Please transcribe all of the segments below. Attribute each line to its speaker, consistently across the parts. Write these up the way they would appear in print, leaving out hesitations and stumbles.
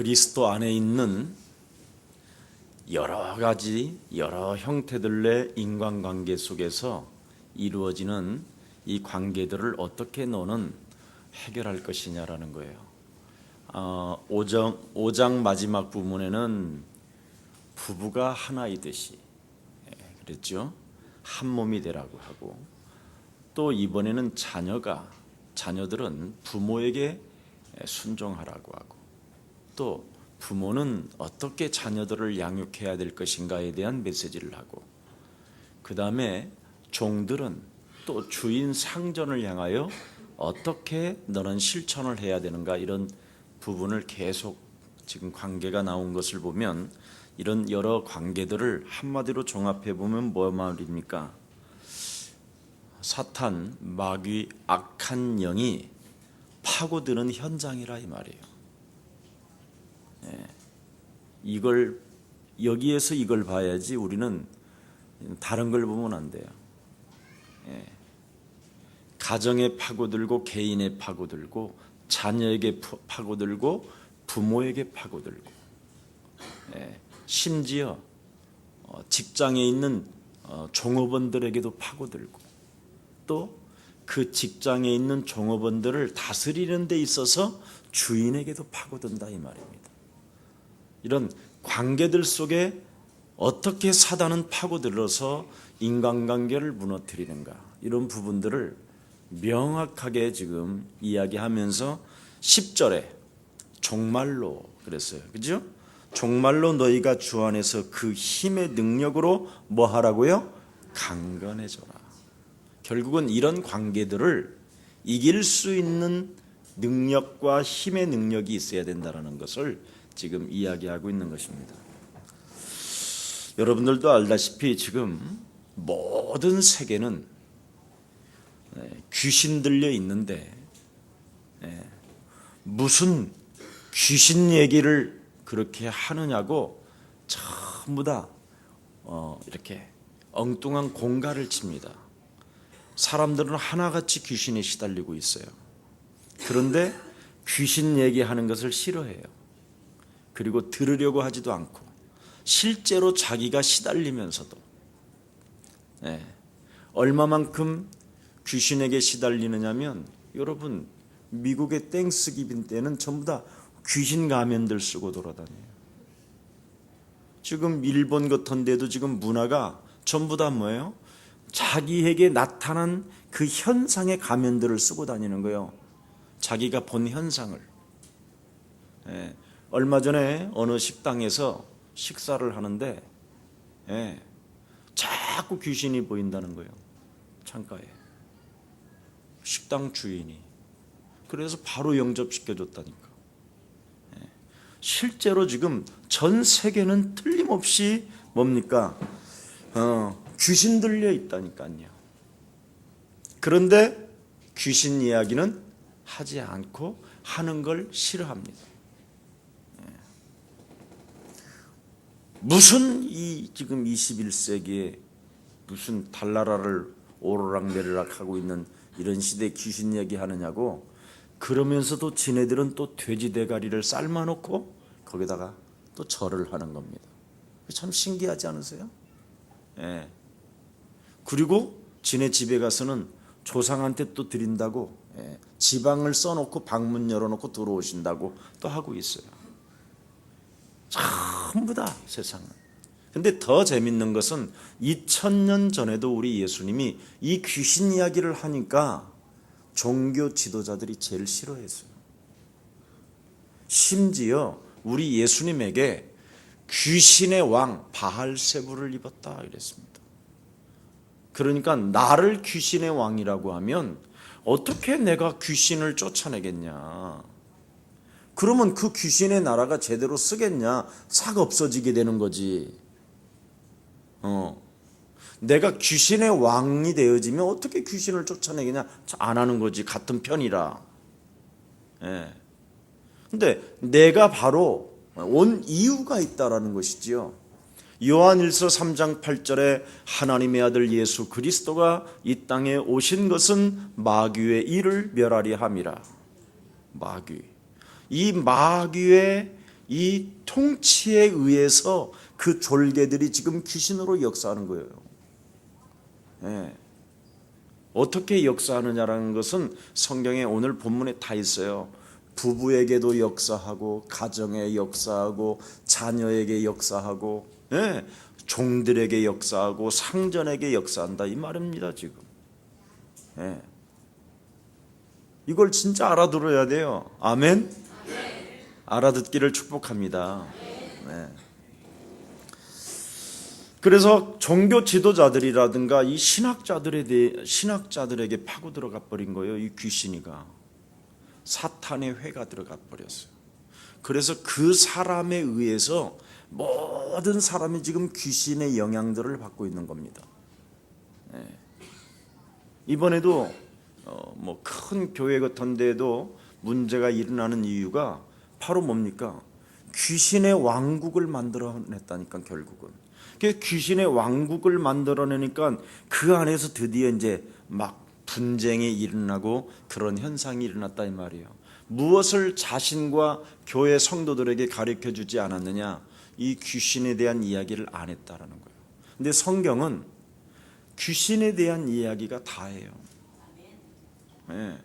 Speaker 1: 그리스도 안에 있는 여러 가지 여러 형태들의 인간관계 속에서 이루어지는 이 관계들을 어떻게 너는 해결할 것이냐라는 거예요. 5장 마지막 부분에는 부부가 하나이듯이 그랬죠. 한 몸이 되라고 하고, 또 이번에는 자녀들은 부모에게 순종하라고 하고, 또 부모는 어떻게 자녀들을 양육해야 될 것인가에 대한 메시지를 하고, 그 다음에 종들은 또 주인 상전을 향하여 어떻게 너는 실천을 해야 되는가, 이런 부분을 계속 지금 관계가 나온 것을 보면, 이런 여러 관계들을 한마디로 종합해 보면 뭐 말입니까? 사탄, 마귀, 악한 영이 파고드는 현장이라 이 말이에요. 여기에서 이걸 봐야지 우리는 다른 걸 보면 안 돼요. 가정에 파고들고, 개인에 파고들고, 자녀에게 파고들고, 부모에게 파고들고, 심지어 직장에 있는 종업원들에게도 파고들고, 또 그 직장에 있는 종업원들을 다스리는 데 있어서 주인에게도 파고든다 이 말입니다. 이런 관계들 속에 어떻게 사단은 파고들어서 인간관계를 무너뜨리는가, 이런 부분들을 명확하게 지금 이야기하면서 10절에 종말로 그랬어요. 그죠? 종말로 너희가 주 안에서 그 힘의 능력으로 뭐 하라고요? 강건해져라. 결국은 이런 관계들을 이길 수 있는 능력과 힘의 능력이 있어야 된다는 것을 지금 이야기하고 있는 것입니다. 여러분들도 알다시피 지금 모든 세계는 귀신 들려 있는데, 무슨 귀신 얘기를 그렇게 하느냐고 전부 다 이렇게 엉뚱한 공갈을 칩니다. 사람들은 하나같이 귀신에 시달리고 있어요. 그런데 귀신 얘기하는 것을 싫어해요. 그리고 들으려고 하지도 않고, 실제로 자기가 시달리면서도 얼마만큼 귀신에게 시달리느냐면, 여러분 미국의 땡스기빙 때는 전부 다 귀신 가면들 쓰고 돌아다녀요. 지금 일본 같은 데도 지금 문화가 전부 다 뭐예요? 자기에게 나타난 그 현상의 가면들을 쓰고 다니는 거예요. 자기가 본 현상을. 얼마 전에 어느 식당에서 식사를 하는데 자꾸 귀신이 보인다는 거예요. 창가에. 식당 주인이. 그래서 바로 영접시켜줬다니까. 실제로 지금 전 세계는 틀림없이 뭡니까? 귀신 들려 있다니까요. 그런데 귀신 이야기는 하지 않고 하는 걸 싫어합니다. 무슨 이 지금 21세기에 무슨 달나라를 오르락내리락 하고 있는 이런 시대에 귀신 이야기 하느냐고. 그러면서도 지네들은 또 돼지 대가리를 삶아놓고 거기다가 또 절을 하는 겁니다. 참 신기하지 않으세요? 그리고 지네 집에 가서는 조상한테 또 드린다고 지방을 써놓고 방문 열어놓고 들어오신다고 또 하고 있어요. 전부 다 세상은. 근데 더 재밌는 것은 2000년 전에도 우리 예수님이 이 귀신 이야기를 하니까 종교 지도자들이 제일 싫어했어요. 심지어 우리 예수님에게 귀신의 왕 바알세부를 입었다 이랬습니다. 그러니까 나를 귀신의 왕이라고 하면 어떻게 내가 귀신을 쫓아내겠냐? 그러면 그 귀신의 나라가 제대로 쓰겠냐? 싹 없어지게 되는 거지. 내가 귀신의 왕이 되어지면 어떻게 귀신을 쫓아내겠냐? 안 하는 거지. 같은 편이라. 근데 내가 바로 온 이유가 있다라는 것이지요. 요한일서 3장 8절에 하나님의 아들 예수 그리스도가 이 땅에 오신 것은 마귀의 일을 멸하리 함이라. 마귀. 이 마귀의 이 통치에 의해서 그 졸개들이 지금 귀신으로 역사하는 거예요. 예. 어떻게 역사하느냐라는 것은 성경에 오늘 본문에 다 있어요. 부부에게도 역사하고, 가정에 역사하고, 자녀에게 역사하고, 예. 종들에게 역사하고, 상전에게 역사한다 이 말입니다 지금. 예. 이걸 진짜 알아들어야 돼요. 아멘. 알아듣기를 축복합니다. 네. 그래서 종교 지도자들이라든가 이 신학자들에게 파고 들어가 버린 거예요. 이 귀신이가 사탄의 회가 들어가 버렸어요. 그래서 그 사람에 의해서 모든 사람이 지금 귀신의 영향들을 받고 있는 겁니다. 네. 이번에도 뭐 큰 교회 같은 데도 문제가 일어나는 이유가 바로 뭡니까? 귀신의 왕국을 만들어냈다니까. 결국은 그 귀신의 왕국을 만들어내니까 그 안에서 드디어 이제 막 분쟁이 일어나고 그런 현상이 일어났다 이 말이에요. 무엇을 자신과 교회 성도들에게 가르쳐주지 않았느냐? 이 귀신에 대한 이야기를 안 했다라는 거예요. 근데 성경은 귀신에 대한 이야기가 다예요. 네.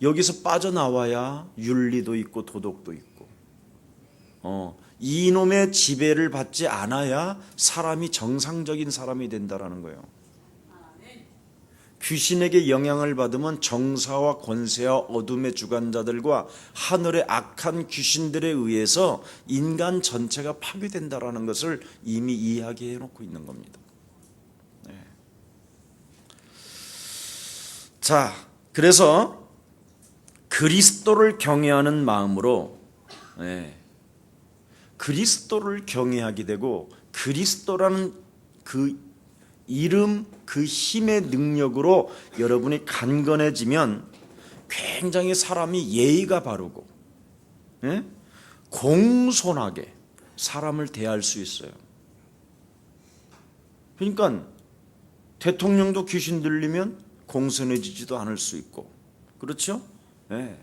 Speaker 1: 여기서 빠져나와야 윤리도 있고 도덕도 있고, 이놈의 지배를 받지 않아야 사람이 정상적인 사람이 된다라는 거예요. 귀신에게 영향을 받으면 정사와 권세와 어둠의 주관자들과 하늘의 악한 귀신들에 의해서 인간 전체가 파괴된다라는 것을 이미 이야기해 놓고 있는 겁니다. 네. 자, 그래서 그리스도를 경외하는 마음으로, 네, 그리스도를 경외하게 되고 그리스도라는 그 이름, 그 힘의 능력으로 여러분이 강건해지면 굉장히 사람이 예의가 바르고, 네? 공손하게 사람을 대할 수 있어요. 그러니까 대통령도 귀신 들리면 공손해지지도 않을 수 있고, 그렇죠? 네,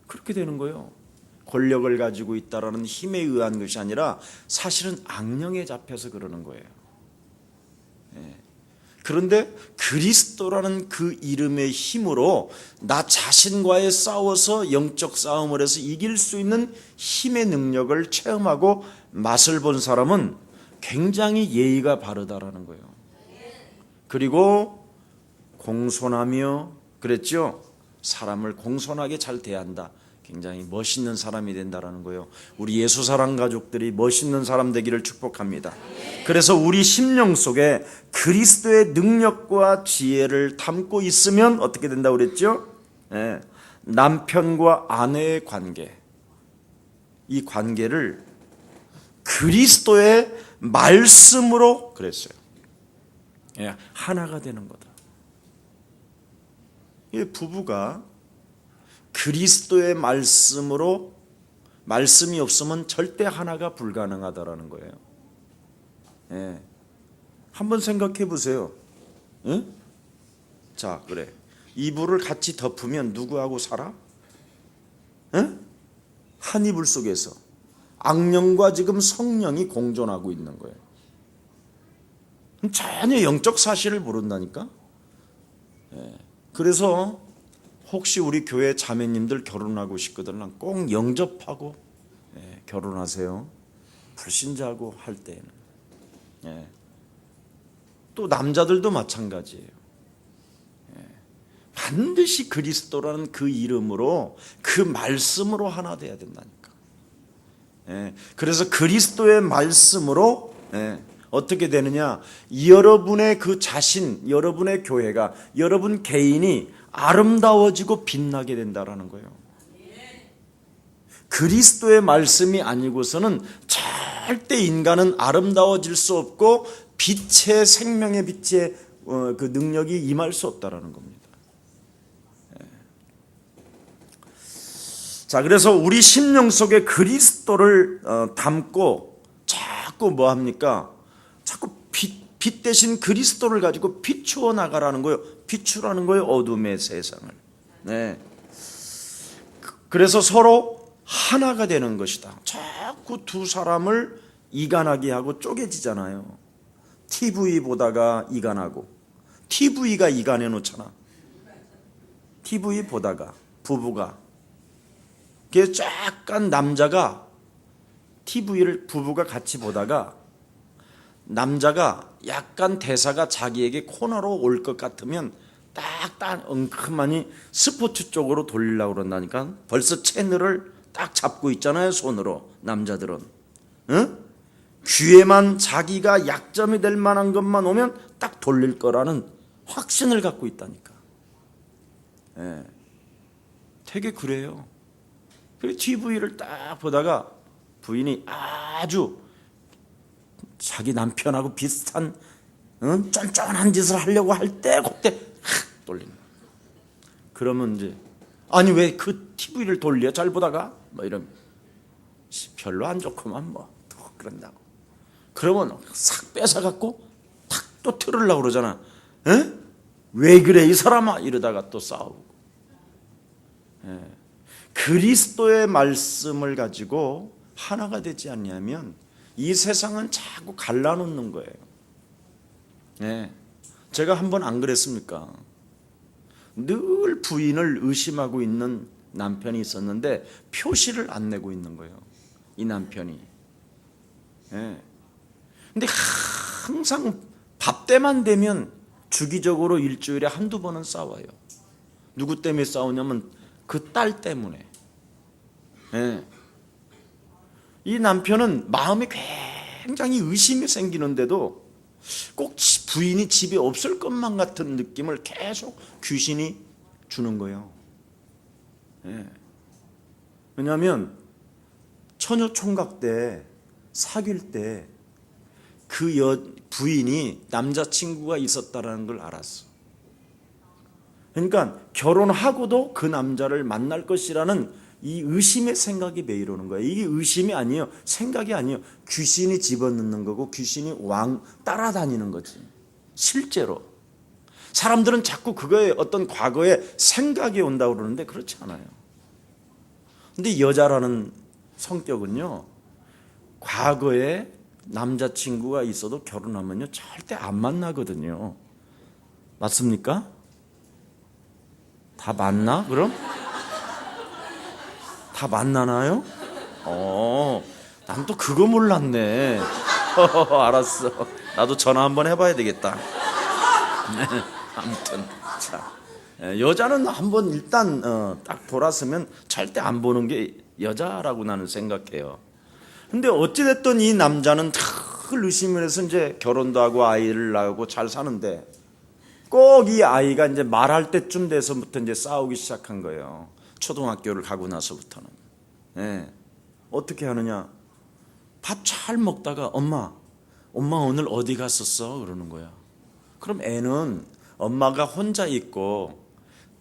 Speaker 1: 그렇게 되는 거예요. 권력을 가지고 있다라는 힘에 의한 것이 아니라 사실은 악령에 잡혀서 그러는 거예요. 네. 그런데 그리스도라는 그 이름의 힘으로 나 자신과의 싸워서 영적 싸움을 해서 이길 수 있는 힘의 능력을 체험하고 맛을 본 사람은 굉장히 예의가 바르다라는 거예요. 그리고 공손하며, 그랬죠? 사람을 공손하게 잘 대한다. 굉장히 멋있는 사람이 된다라는 거예요. 우리 예수사랑 가족들이 멋있는 사람 되기를 축복합니다. 그래서 우리 심령 속에 그리스도의 능력과 지혜를 담고 있으면 어떻게 된다고 그랬죠? 네. 남편과 아내의 관계, 이 관계를 그리스도의 말씀으로 그랬어요. 네. 하나가 되는 거다. 이 부부가 그리스도의 말씀으로, 말씀이 없으면 절대 하나가 불가능하다라는 거예요. 예. 한번 생각해 보세요. 응? 자, 그래. 이불을 같이 덮으면 누구하고 살아? 응? 한 이불 속에서 악령과 지금 성령이 공존하고 있는 거예요. 전혀 영적 사실을 모른다니까. 예. 그래서 혹시 우리 교회 자매님들 결혼하고 싶거든 꼭 영접하고 결혼하세요. 불신자고 할 때는. 또 남자들도 마찬가지예요. 반드시 그리스도라는 그 이름으로, 그 말씀으로 하나 돼야 된다니까. 그래서 그리스도의 말씀으로 어떻게 되느냐? 여러분의 그 자신, 여러분의 교회가, 여러분 개인이 아름다워지고 빛나게 된다라는 거예요. 그리스도의 말씀이 아니고서는 절대 인간은 아름다워질 수 없고 빛의, 생명의 빛의 그 능력이 임할 수 없다라는 겁니다. 자, 그래서 우리 심령 속에 그리스도를 담고 자꾸 뭐 합니까? 자꾸 빛 대신 그리스도를 가지고 비추어 나가라는 거예요. 비추라는 거예요. 어둠의 세상을. 네. 그래서 서로 하나가 되는 것이다. 자꾸 두 사람을 이간하게 하고 쪼개지잖아요. TV 보다가 이간하고, TV가 이간해 놓잖아. TV 보다가 부부가, 그래서 약간 남자가 TV를 부부가 같이 보다가 남자가 약간 대사가 자기에게 코너로 올 것 같으면 딱 엉큼하니 스포츠 쪽으로 돌리려고 그런다니까. 벌써 채널을 딱 잡고 있잖아요, 손으로. 남자들은. 응? 귀에만 자기가 약점이 될 만한 것만 오면 딱 돌릴 거라는 확신을 갖고 있다니까. 예. 되게 그래요. 그리고 TV를 딱 보다가 부인이 아주 자기 남편하고 비슷한 쫀쫀한 짓을 하려고 할 때 그때 돌리는 거야. 그러면 이제 아니 왜 그 TV를 돌려 잘 보다가 뭐 이러면 별로 안 좋구만 뭐 또 그런다고. 그러면 싹 뺏어갖고 탁 또 틀으려고 그러잖아. 에? 왜 그래 이 사람아 이러다가 또 싸우고. 예. 그리스도의 말씀을 가지고 하나가 되지 않냐면 이 세상은 자꾸 갈라놓는 거예요. 예. 제가 한번 안 그랬습니까? 늘 부인을 의심하고 있는 남편이 있었는데 표시를 안 내고 있는 거예요. 이 남편이. 예. 근데 항상 밥 때만 되면 주기적으로 일주일에 한두 번은 싸워요. 누구 때문에 싸우냐면 그 딸 때문에. 예. 이 남편은 마음에 굉장히 의심이 생기는데도 꼭 부인이 집에 없을 것만 같은 느낌을 계속 귀신이 주는 거예요. 예. 왜냐하면 처녀 총각 때 사귈 때 그 부인이 남자친구가 있었다는 걸 알았어. 그러니까 결혼하고도 그 남자를 만날 것이라는 이 의심의 생각이 매일 오는 거예요. 이게 의심이 아니에요. 생각이 아니에요. 귀신이 집어넣는 거고 귀신이 따라다니는 거지. 실제로. 사람들은 자꾸 그거에 어떤 과거의 생각이 온다고 그러는데 그렇지 않아요. 근데 여자라는 성격은요. 과거에 남자친구가 있어도 결혼하면요. 절대 안 만나거든요. 맞습니까? 다 맞나? 그럼? 다 만나나요? 난 또 그거 몰랐네. 알았어. 나도 전화 한번 해봐야 되겠다. 아무튼 자, 여자는 한번 일단 딱 돌았으면 절대 안 보는 게 여자라고 나는 생각해요. 근데 어찌됐든 이 남자는 늘 의심을 해서 이제 결혼도 하고 아이를 낳고 잘 사는데 꼭 이 아이가 이제 말할 때쯤 돼서부터 이제 싸우기 시작한 거예요. 초등학교를 가고 나서부터는. 예. 어떻게 하느냐? 밥 잘 먹다가 엄마 오늘 어디 갔었어? 그러는 거야. 그럼 애는 엄마가 혼자 있고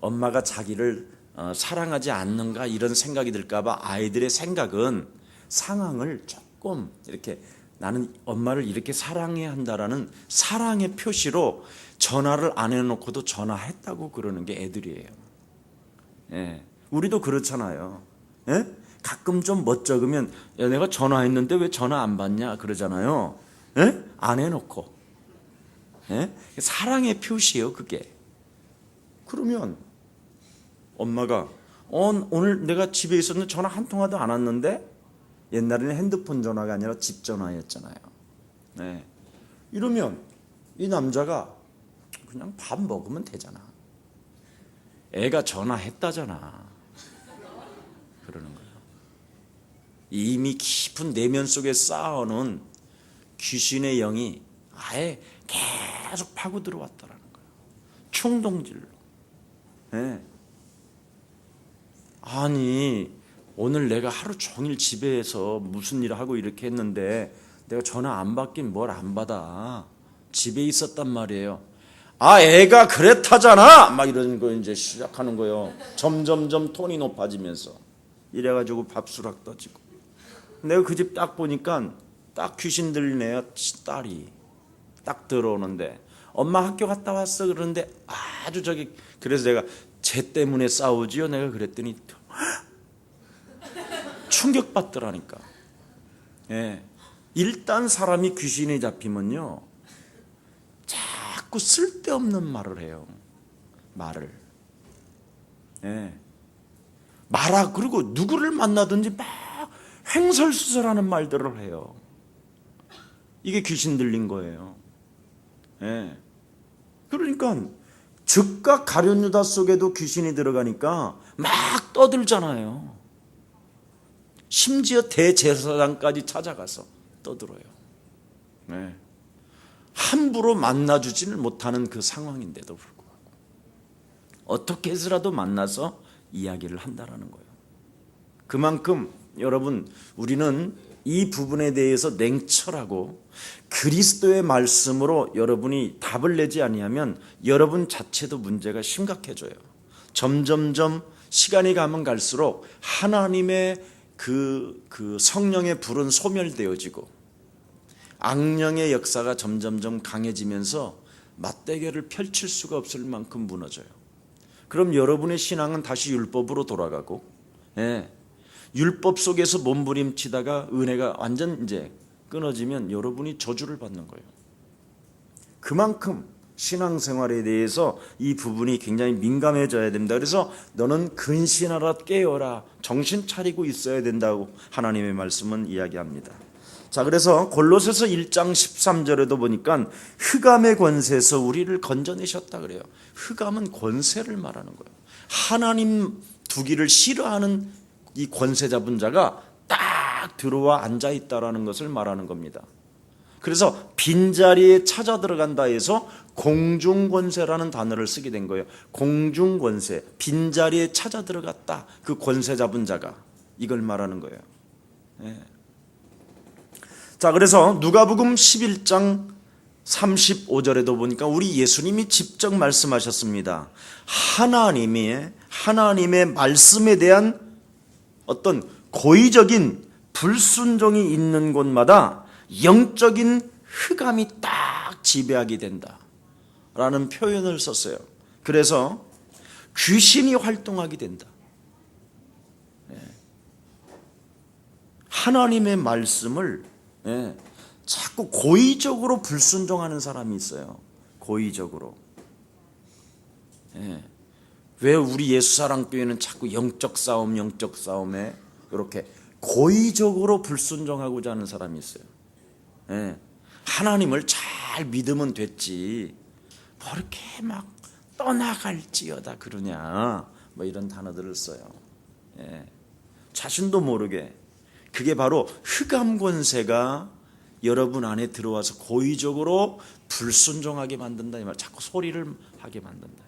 Speaker 1: 엄마가 자기를 사랑하지 않는가 이런 생각이 들까봐 아이들의 생각은 상황을 조금 이렇게 나는 엄마를 이렇게 사랑해야 한다라는 사랑의 표시로 전화를 안 해놓고도 전화했다고 그러는 게 애들이에요. 예. 우리도 그렇잖아요. 예? 가끔 좀 멋쩍으면 야, 내가 전화했는데 왜 전화 안 받냐 그러잖아요. 예? 안 해놓고. 예? 사랑의 표시예요 그게. 그러면 엄마가 오늘 내가 집에 있었는데 전화 한 통화도 안 왔는데 옛날에는 핸드폰 전화가 아니라 집 전화였잖아요. 예. 이러면 이 남자가 그냥 밥 먹으면 되잖아. 애가 전화했다잖아. 그러는 거예요. 이미 깊은 내면 속에 쌓아놓은 귀신의 영이 아예 계속 파고 들어왔다라는 거예요. 충동질로. 네. 아니 오늘 내가 하루 종일 집에서 무슨 일을 하고 이렇게 했는데 내가 전화 안 받긴 뭘 안 받아. 집에 있었단 말이에요. 아 애가 그랬다잖아. 막 이런 거 이제 시작하는 거예요. 점점점 톤이 높아지면서 이래가지고 밥수락 떠지고. 내가 그 집 딱 보니까 딱 귀신 들리네요. 딸이 딱 들어오는데 엄마 학교 갔다 왔어 그러는데 아주 저기 그래서 내가 쟤 때문에 싸우지요 내가 그랬더니 충격받더라니까. 예. 일단 사람이 귀신에 잡히면요, 자꾸 쓸데없는 말을 해요. 말을. 예. 그리고 누구를 만나든지 막 횡설수설하는 말들을 해요. 이게 귀신 들린 거예요. 예. 그러니까 즉각 가룟유다 속에도 귀신이 들어가니까 막 떠들잖아요. 심지어 대제사장까지 찾아가서 떠들어요. 네. 함부로 만나주지는 못하는 그 상황인데도 불구하고 어떻게 해서라도 만나서 이야기를 한다는 거예요. 그만큼 여러분, 우리는 이 부분에 대해서 냉철하고 그리스도의 말씀으로 여러분이 답을 내지 아니하면 여러분 자체도 문제가 심각해져요. 점점점 시간이 가면 갈수록 하나님의 그 성령의 불은 소멸되어지고 악령의 역사가 점점점 강해지면서 맞대결을 펼칠 수가 없을 만큼 무너져요. 그럼 여러분의 신앙은 다시 율법으로 돌아가고, 예, 율법 속에서 몸부림치다가 은혜가 완전 이제 끊어지면 여러분이 저주를 받는 거예요. 그만큼 신앙생활에 대해서 이 부분이 굉장히 민감해져야 됩니다. 그래서 너는 근신하라, 깨어라, 정신 차리고 있어야 된다고 하나님의 말씀은 이야기합니다. 자, 그래서 골로새서 1장 13절에도 보니까 흑암의 권세에서 우리를 건져내셨다 그래요. 흑암은 권세를 말하는 거예요. 하나님 두기를 싫어하는 이 권세 잡은 자가 딱 들어와 앉아있다라는 것을 말하는 겁니다. 그래서 빈자리에 찾아 들어간다 해서 공중권세라는 단어를 쓰게 된 거예요. 공중권세, 빈자리에 찾아 들어갔다, 그 권세 잡은 자가, 이걸 말하는 거예요. 예. 자, 그래서 누가복음 11장 35절에도 보니까 우리 예수님이 직접 말씀하셨습니다. 하나님의 말씀에 대한 어떤 고의적인 불순종이 있는 곳마다 영적인 흑암이 딱 지배하게 된다라는 표현을 썼어요. 그래서 귀신이 활동하게 된다. 하나님의 말씀을 자꾸 고의적으로 불순종하는 사람이 있어요. 고의적으로. 왜 우리 예수사랑교회는 자꾸 영적 싸움에 이렇게 고의적으로 불순종하고자 하는 사람이 있어요. 하나님을 잘 믿으면 됐지 뭐 이렇게 막 떠나갈지어다 그러냐, 뭐 이런 단어들을 써요. 자신도 모르게. 그게 바로 흑암 권세가 여러분 안에 들어와서 고의적으로 불순종하게 만든다, 이 말. 자꾸 소리를 하게 만든다.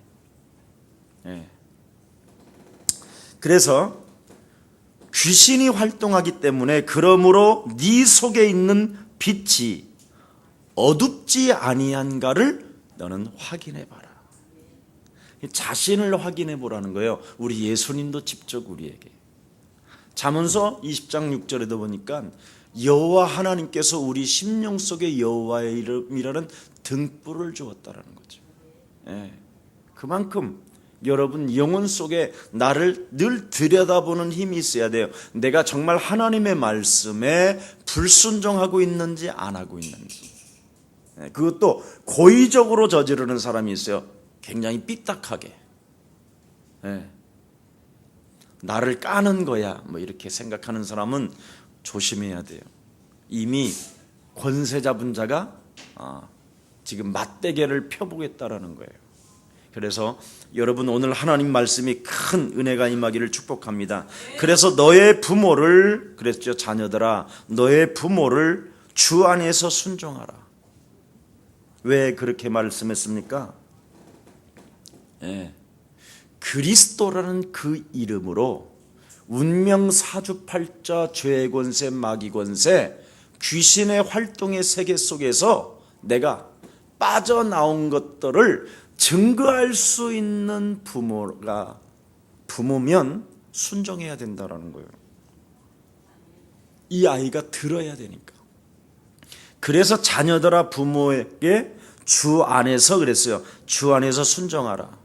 Speaker 1: 그래서 귀신이 활동하기 때문에, 그러므로 네 속에 있는 빛이 어둡지 아니한가를 너는 확인해 봐라. 자신을 확인해 보라는 거예요. 우리 예수님도 직접 우리에게. 잠언서 20장 6절에도 보니까 여호와 하나님께서 우리 심령 속에 여호와의 이름이라는 등불을 주었다라는 거죠. 그만큼 여러분 영혼 속에 나를 늘 들여다보는 힘이 있어야 돼요. 내가 정말 하나님의 말씀에 불순종하고 있는지 안 하고 있는지. 그것도 고의적으로 저지르는 사람이 있어요. 굉장히 삐딱하게. 나를 까는 거야, 뭐 이렇게 생각하는 사람은 조심해야 돼요. 이미 권세 잡은 자가 지금 맞대결을 펴보겠다라는 거예요. 그래서 여러분, 오늘 하나님 말씀이 큰 은혜가 임하기를 축복합니다. 그래서 너의 부모를, 그랬죠, 자녀들아, 너의 부모를 주 안에서 순종하라. 왜 그렇게 말씀했습니까? 그리스도라는 그 이름으로 운명 사주팔자, 죄의 권세, 마귀 권세, 귀신의 활동의 세계 속에서 내가 빠져나온 것들을 증거할 수 있는 부모면 순종해야 된다라는 거예요. 이 아이가 들어야 되니까. 그래서 자녀들아 부모에게 주 안에서, 그랬어요. 주 안에서 순종하라.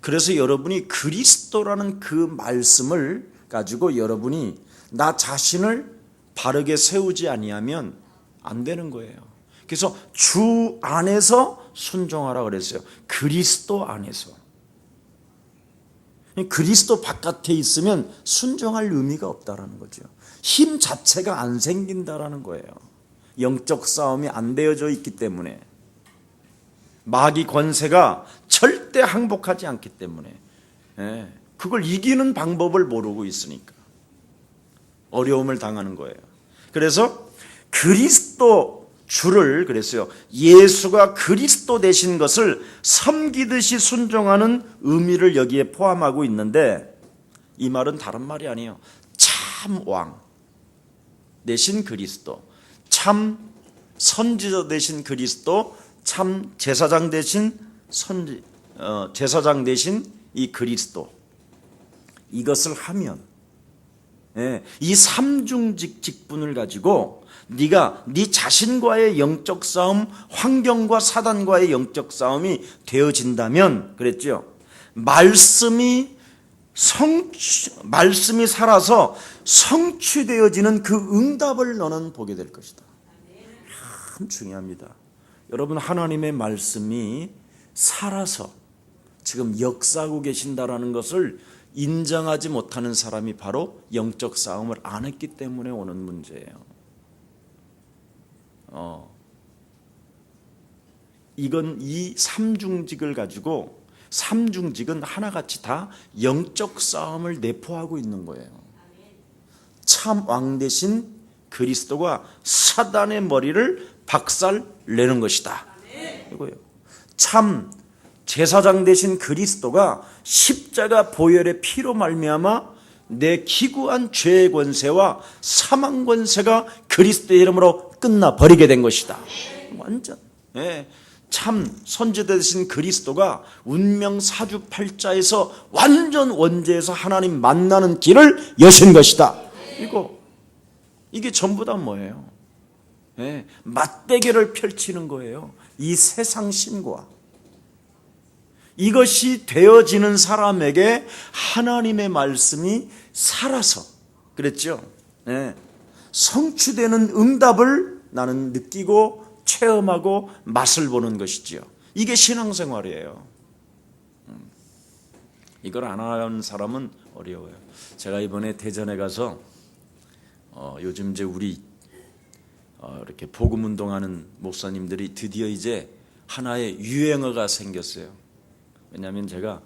Speaker 1: 그래서 여러분이 그리스도라는 그 말씀을 가지고 여러분이 나 자신을 바르게 세우지 아니하면 안 되는 거예요. 그래서 주 안에서 순종하라 그랬어요. 그리스도 안에서. 그리스도 바깥에 있으면 순종할 의미가 없다라는 거죠. 힘 자체가 안 생긴다라는 거예요. 영적 싸움이 안 되어져 있기 때문에, 마귀 권세가 절대 항복하지 않기 때문에, 그걸 이기는 방법을 모르고 있으니까 어려움을 당하는 거예요. 그래서 그리스도 주를, 그랬어요. 예수가 그리스도 되신 것을 섬기듯이 순종하는 의미를 여기에 포함하고 있는데, 이 말은 다른 말이 아니에요. 참 왕 되신 그리스도, 참 선지자 되신 그리스도, 참 제사장 되신 제사장 되신 이 그리스도, 이것을 하면, 이 삼중직 직분을 가지고 네가 네 자신과의 영적 싸움, 환경과 사단과의 영적 싸움이 되어진다면, 그랬죠. 말씀이 살아서 성취되어지는 그 응답을 너는 보게 될 것이다. 참 중요합니다. 여러분, 하나님의 말씀이 살아서 지금 역사하고 계신다라는 것을 인정하지 못하는 사람이 바로 영적 싸움을 안 했기 때문에 오는 문제예요. 이건 이 삼중직을 가지고, 삼중직은 하나같이 다 영적 싸움을 내포하고 있는 거예요. 참 왕 대신 그리스도가 사단의 머리를 박살 내는 것이다. 이거예요. 참 제사장 대신 그리스도가 십자가 보혈의 피로 말미암아 내 기구한 죄의 권세와 사망 권세가 그리스도의 이름으로 끝나버리게 된 것이다. 완전. 참 선지자 되신 그리스도가 운명 사주팔자에서 완전 원죄에서 하나님 만나는 길을 여신 것이다. 이게 전부 다 뭐예요? 맞대결을 펼치는 거예요. 이 세상 신과. 이것이 되어지는 사람에게 하나님의 말씀이 살아서, 그랬죠? 성취되는 응답을 나는 느끼고 체험하고 맛을 보는 것이지요. 이게 신앙생활이에요. 이걸 안 하는 사람은 어려워요. 제가 이번에 대전에 가서 요즘 이제 우리 이렇게 복음 운동하는 목사님들이 드디어 이제 하나의 유행어가 생겼어요. 왜냐하면 제가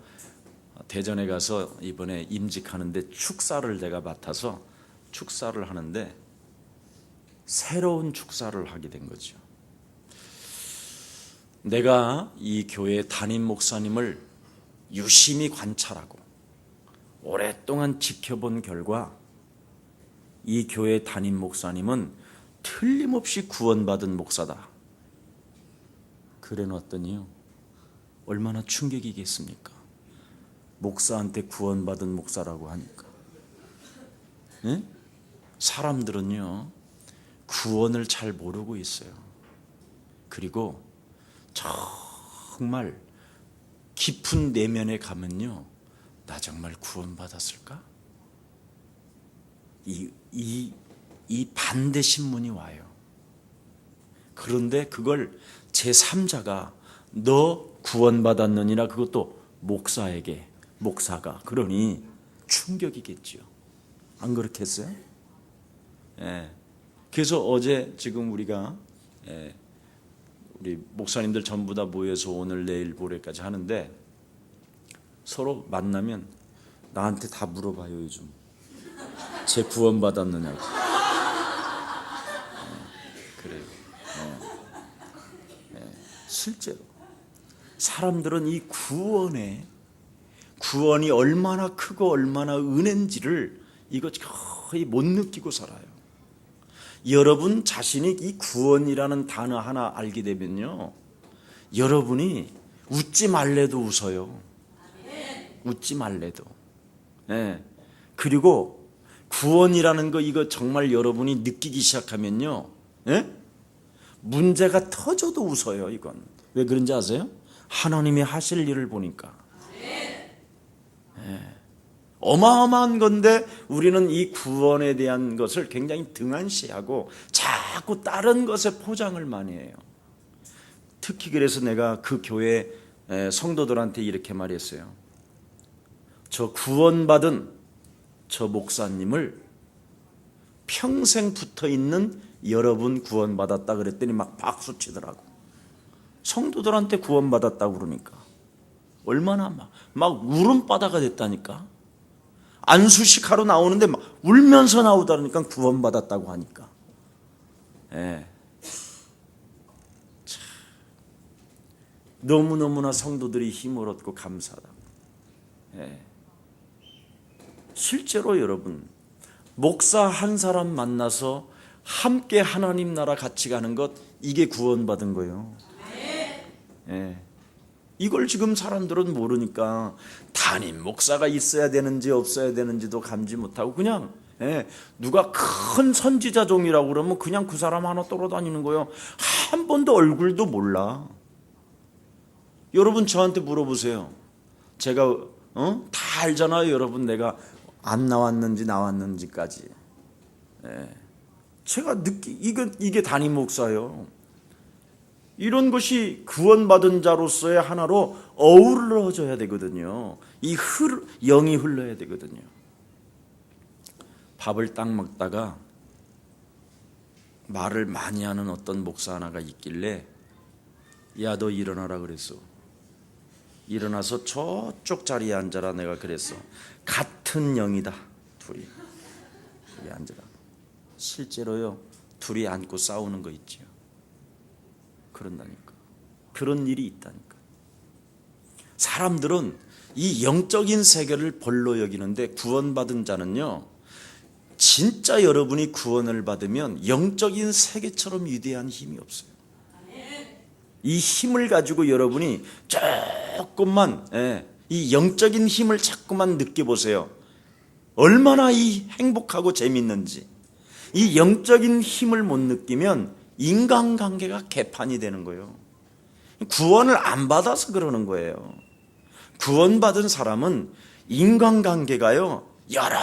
Speaker 1: 대전에 가서 이번에 임직하는데 축사를 제가 맡아서 축사를 하는데 새로운 축사를 하게 된 거죠. 내가 이 교회 담임 목사님을 유심히 관찰하고 오랫동안 지켜본 결과 이 교회 담임 목사님은 틀림없이 구원받은 목사다. 그래 놨더니요, 얼마나 충격이겠습니까? 목사한테 구원받은 목사라고 하니까. 사람들은요, 구원을 잘 모르고 있어요. 그리고 정말 깊은 내면에 가면요, 나 정말 구원받았을까? 이 반대 신문이 와요. 그런데 그걸 제3자가 너 구원받았느니라, 그것도 목사가, 그러니 충격이겠죠. 안 그렇겠어요? 그래서 어제 지금 우리가 우리 목사님들 전부 다 모여서 오늘 내일 모레까지 하는데, 서로 만나면 나한테 다 물어봐요. 요즘 제 구원받았느냐고. 그래요. 실제로 사람들은 이 구원이 얼마나 크고 얼마나 은혜인지를 이거 거의 못 느끼고 살아요. 여러분 자신이 이 구원이라는 단어 하나 알게 되면요, 여러분이 웃지 말래도 웃어요. 웃지 말래도. 그리고 구원이라는 거 이거 정말 여러분이 느끼기 시작하면요, 문제가 터져도 웃어요. 이건 왜 그런지 아세요? 하나님이 하실 일을 보니까. 어마어마한 건데 우리는 이 구원에 대한 것을 굉장히 등한시하고 자꾸 다른 것에 포장을 많이 해요. 특히 그래서 내가 그 교회 성도들한테 이렇게 말했어요. 저 구원받은 저 목사님을 평생 붙어있는 여러분 구원받았다 그랬더니 막 박수치더라고. 성도들한테 구원받았다고 그러니까 얼마나 막 울음바다가 됐다니까. 안수식 하러 나오는데 막 울면서 나오다니까 구원받았다고 하니까. 예. 참. 너무너무나 성도들이 힘을 얻고 감사하다. 예. 실제로 여러분 목사 한 사람 만나서 함께 하나님 나라 같이 가는 것, 이게 구원받은 거예요. 예. 이걸 지금 사람들은 모르니까 담임 목사가 있어야 되는지 없어야 되는지도 감지 못하고 그냥 누가 큰 선지자종이라고 그러면 그냥 그 사람 하나 따라다니는 거예요. 한 번도 얼굴도 몰라. 여러분 저한테 물어보세요. 제가 다 알잖아요. 여러분 내가 안 나왔는지 나왔는지까지. 제가 이게 담임 목사예요. 이런 것이 구원받은 자로서의 하나로 어우러져야 되거든요. 영이 흘러야 되거든요. 밥을 딱 먹다가 말을 많이 하는 어떤 목사 하나가 있길래 야, 너 일어나라 그랬어. 일어나서 저쪽 자리에 앉아라 내가 그랬어. 같은 영이다. 둘이 앉아라. 실제로요, 둘이 앉고 싸우는 거 있지요. 그런다니까. 그런 일이 있다니까. 사람들은 이 영적인 세계를 벌로 여기는데 구원받은 자는요, 진짜 여러분이 구원을 받으면 영적인 세계처럼 위대한 힘이 없어요. 이 힘을 가지고 여러분이 조금만 이 영적인 힘을 자꾸만 느껴보세요. 얼마나 이 행복하고 재밌는지. 이 영적인 힘을 못 느끼면 인간관계가 개판이 되는 거예요. 구원을 안 받아서 그러는 거예요. 구원받은 사람은 인간관계가요, 여러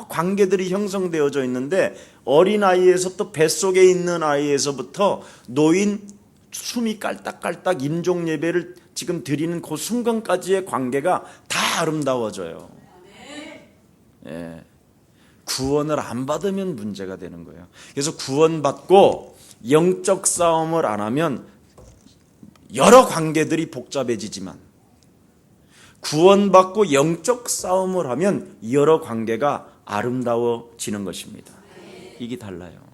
Speaker 1: 관계들이 형성되어져 있는데 어린아이에서 또 뱃속에 있는 아이에서부터 노인 숨이 깔딱깔딱 임종 예배를 지금 드리는 그 순간까지의 관계가 다 아름다워져요. 예. 구원을 안 받으면 문제가 되는 거예요. 그래서 구원받고 영적 싸움을 안 하면 여러 관계들이 복잡해지지만 구원받고 영적 싸움을 하면 여러 관계가 아름다워지는 것입니다. 이게 달라요.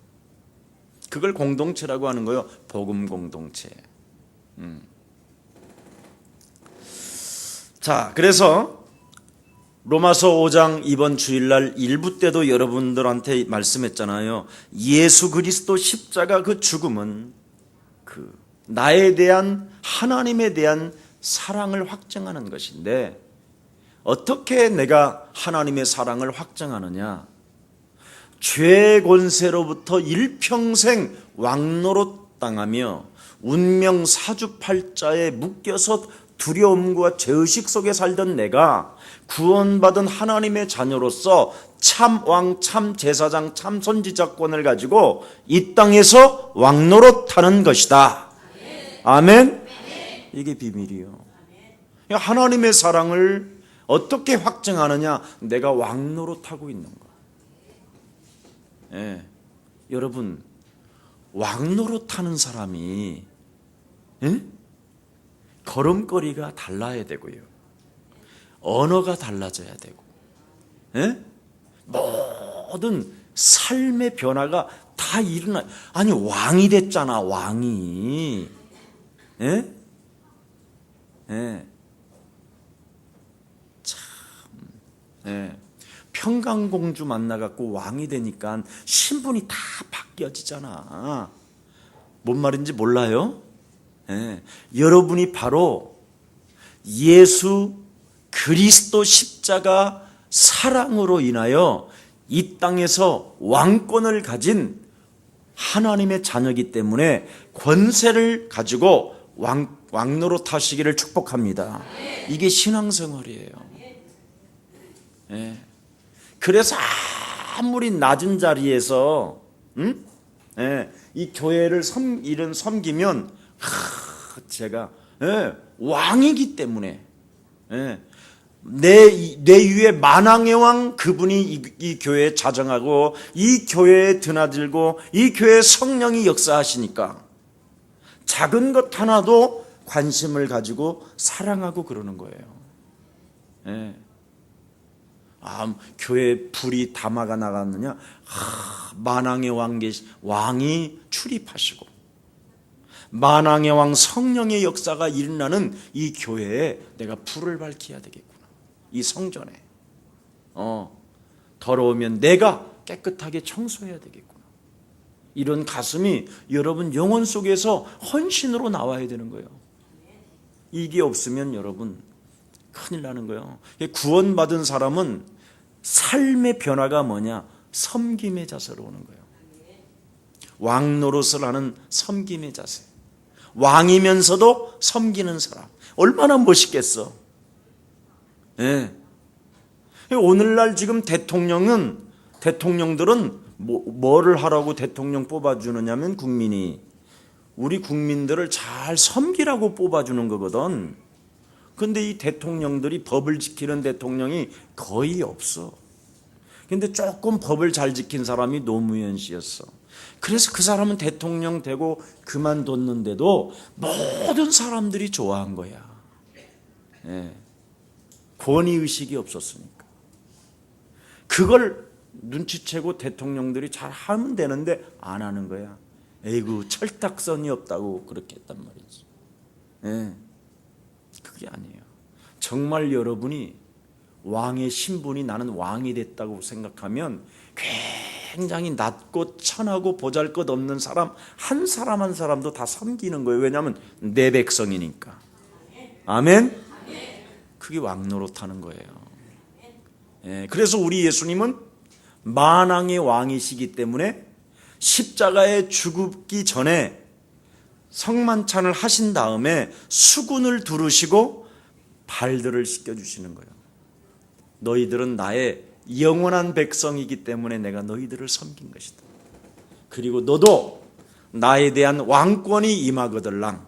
Speaker 1: 그걸 공동체라고 하는 거예요. 복음 공동체. 자, 그래서 로마서 5장 이번 주일날 1부 때도 여러분들한테 말씀했잖아요. 예수 그리스도 십자가 그 죽음은 그 나에 대한 하나님에 대한 사랑을 확증하는 것인데, 어떻게 내가 하나님의 사랑을 확증하느냐? 죄의 권세로부터 일평생 왕노릇 당하며 운명 사주팔자에 묶여서 두려움과 죄의식 속에 살던 내가 구원받은 하나님의 자녀로서 참 왕, 참 제사장, 참 선지자권을 가지고 이 땅에서 왕노릇하는 것이다. 아멘. 이게 비밀이요. 하나님의 사랑을 어떻게 확증하느냐? 내가 왕노릇하고 있는 거. 예. 여러분, 왕노릇하는 사람이 걸음걸이가 달라야 되고요. 언어가 달라져야 되고, 모든 삶의 변화가 다 일어나. 아니, 왕이 됐잖아, 왕이. 참, 평강공주 만나갖고 왕이 되니까 신분이 다 바뀌어지잖아. 뭔 말인지 몰라요? 여러분이 바로 예수 그리스도 십자가 사랑으로 인하여 이 땅에서 왕권을 가진 하나님의 자녀이기 때문에 권세를 가지고 왕노릇 하시기를 축복합니다. 이게 신앙생활이에요. 그래서 아무리 낮은 자리에서 이 교회를 섬기면 제가 왕이기 때문에 내 위에 만왕의 왕 그분이 이 교회에 자정하고 이 교회에 드나들고 이 교회에 성령이 역사하시니까 작은 것 하나도 관심을 가지고 사랑하고 그러는 거예요. 교회에 불이 담아가 나갔느냐? 만왕의 왕이 출입하시고 만왕의 왕 성령의 역사가 일어나는 이 교회에 내가 불을 밝혀야 되겠구나. 이 성전에 더러우면 내가 깨끗하게 청소해야 되겠구나. 이런 가슴이 여러분 영혼 속에서 헌신으로 나와야 되는 거예요. 이게 없으면 여러분 큰일 나는 거예요. 구원받은 사람은 삶의 변화가 뭐냐? 섬김의 자세로 오는 거예요. 왕 노릇을 하는 섬김의 자세. 왕이면서도 섬기는 사람. 얼마나 멋있겠어. 오늘날 지금 대통령들은 뭐를 하라고 대통령 뽑아주느냐면 우리 국민들을 잘 섬기라고 뽑아주는 거거든. 근데 이 대통령들이 법을 지키는 대통령이 거의 없어. 근데 조금 법을 잘 지킨 사람이 노무현 씨였어. 그래서 그 사람은 대통령 되고 그만뒀는데도 모든 사람들이 좋아한 거야. 권위의식이 없었으니까. 그걸 눈치채고 대통령들이 잘 하면 되는데 안 하는 거야. 에이구 철딱선이 없다고 그렇게 했단 말이지. 그게 아니에요. 정말 여러분이 왕의 신분이 나는 왕이 됐다고 생각하면 굉장히 낮고 천하고 보잘것없는 사람 한 사람도 다 섬기는 거예요. 왜냐하면 내 백성이니까. 아멘? 그게 왕 노릇하는 거예요. 그래서 우리 예수님은 만왕의 왕이시기 때문에 십자가에 죽기 전에 성만찬을 하신 다음에 수군을 두르시고 발들을 씻겨주시는 거예요. 너희들은 나의 영원한 백성이기 때문에 내가 너희들을 섬긴 것이다. 그리고 너도 나에 대한 왕권이 임하거들랑